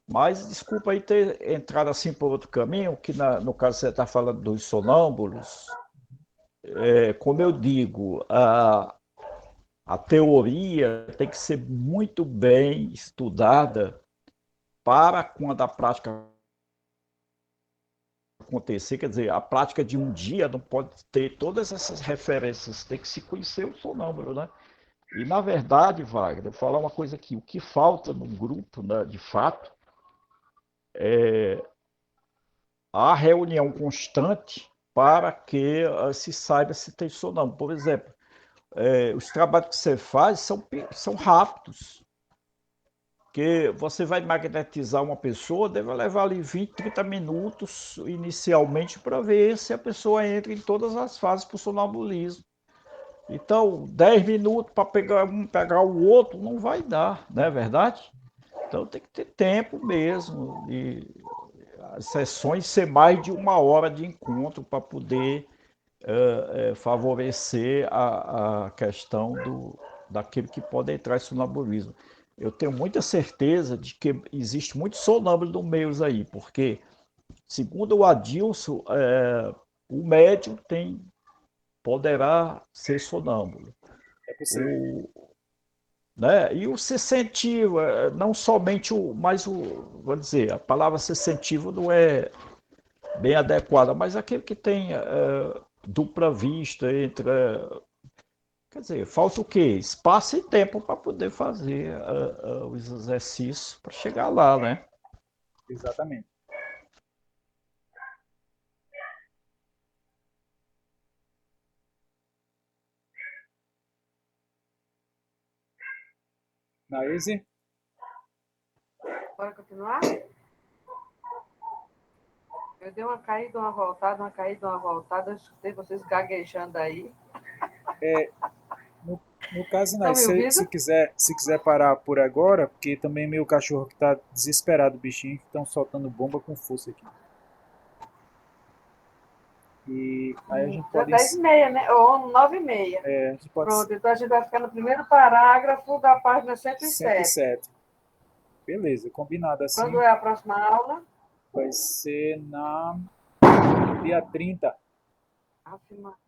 Mas desculpa aí ter entrado assim por outro caminho, que no caso você está falando dos sonâmbulos. Como eu digo, a teoria tem que ser muito bem estudada para quando a prática acontecer, quer dizer, a prática de um dia não pode ter todas essas referências, tem que se conhecer o sonâmbulo, né? E na verdade, Wagner, vou falar uma coisa aqui, o que falta no grupo, né, de fato, a reunião constante para que se saiba se tem sonâmbulo. Por exemplo, os trabalhos que você faz são rápidos, que você vai magnetizar uma pessoa, deve levar ali 20, 30 minutos inicialmente para ver se a pessoa entra em todas as fases para o sonambulismo. Então, 10 minutos para pegar um, pegar o outro, não vai dar, não é verdade? Então tem que ter tempo mesmo, e as sessões ser mais de 1 hora de encontro para poder favorecer a questão daquele que pode entrar em sonambulismo. Eu tenho muita certeza de que existe muito sonâmbulo no meio aí, porque, segundo o Adilson, o médium poderá ser sonâmbulo. é possível. Né? E o sensitivo, não somente vou dizer, a palavra sensitivo não é bem adequada, mas aquele que tem dupla vista entre. Quer dizer, falta o quê? Espaço e tempo para poder fazer os exercícios para chegar lá, né? Exatamente. Naíse? Bora continuar? Eu dei uma caída, uma voltada, uma caída, uma voltada. Eu escutei vocês gaguejando aí. No caso, Estão Naís, me ouvindo? se quiser parar por agora, porque também meu cachorro que tá desesperado, bichinho, que estão soltando bomba com força aqui. E aí a gente Já pode. 10h30, né? Ou 9h30. A gente pode. Pronto, então a gente vai ficar no primeiro parágrafo da página 107. 107. Beleza, combinado assim. Quando é a próxima aula? Vai ser na dia 30. Ave Maria.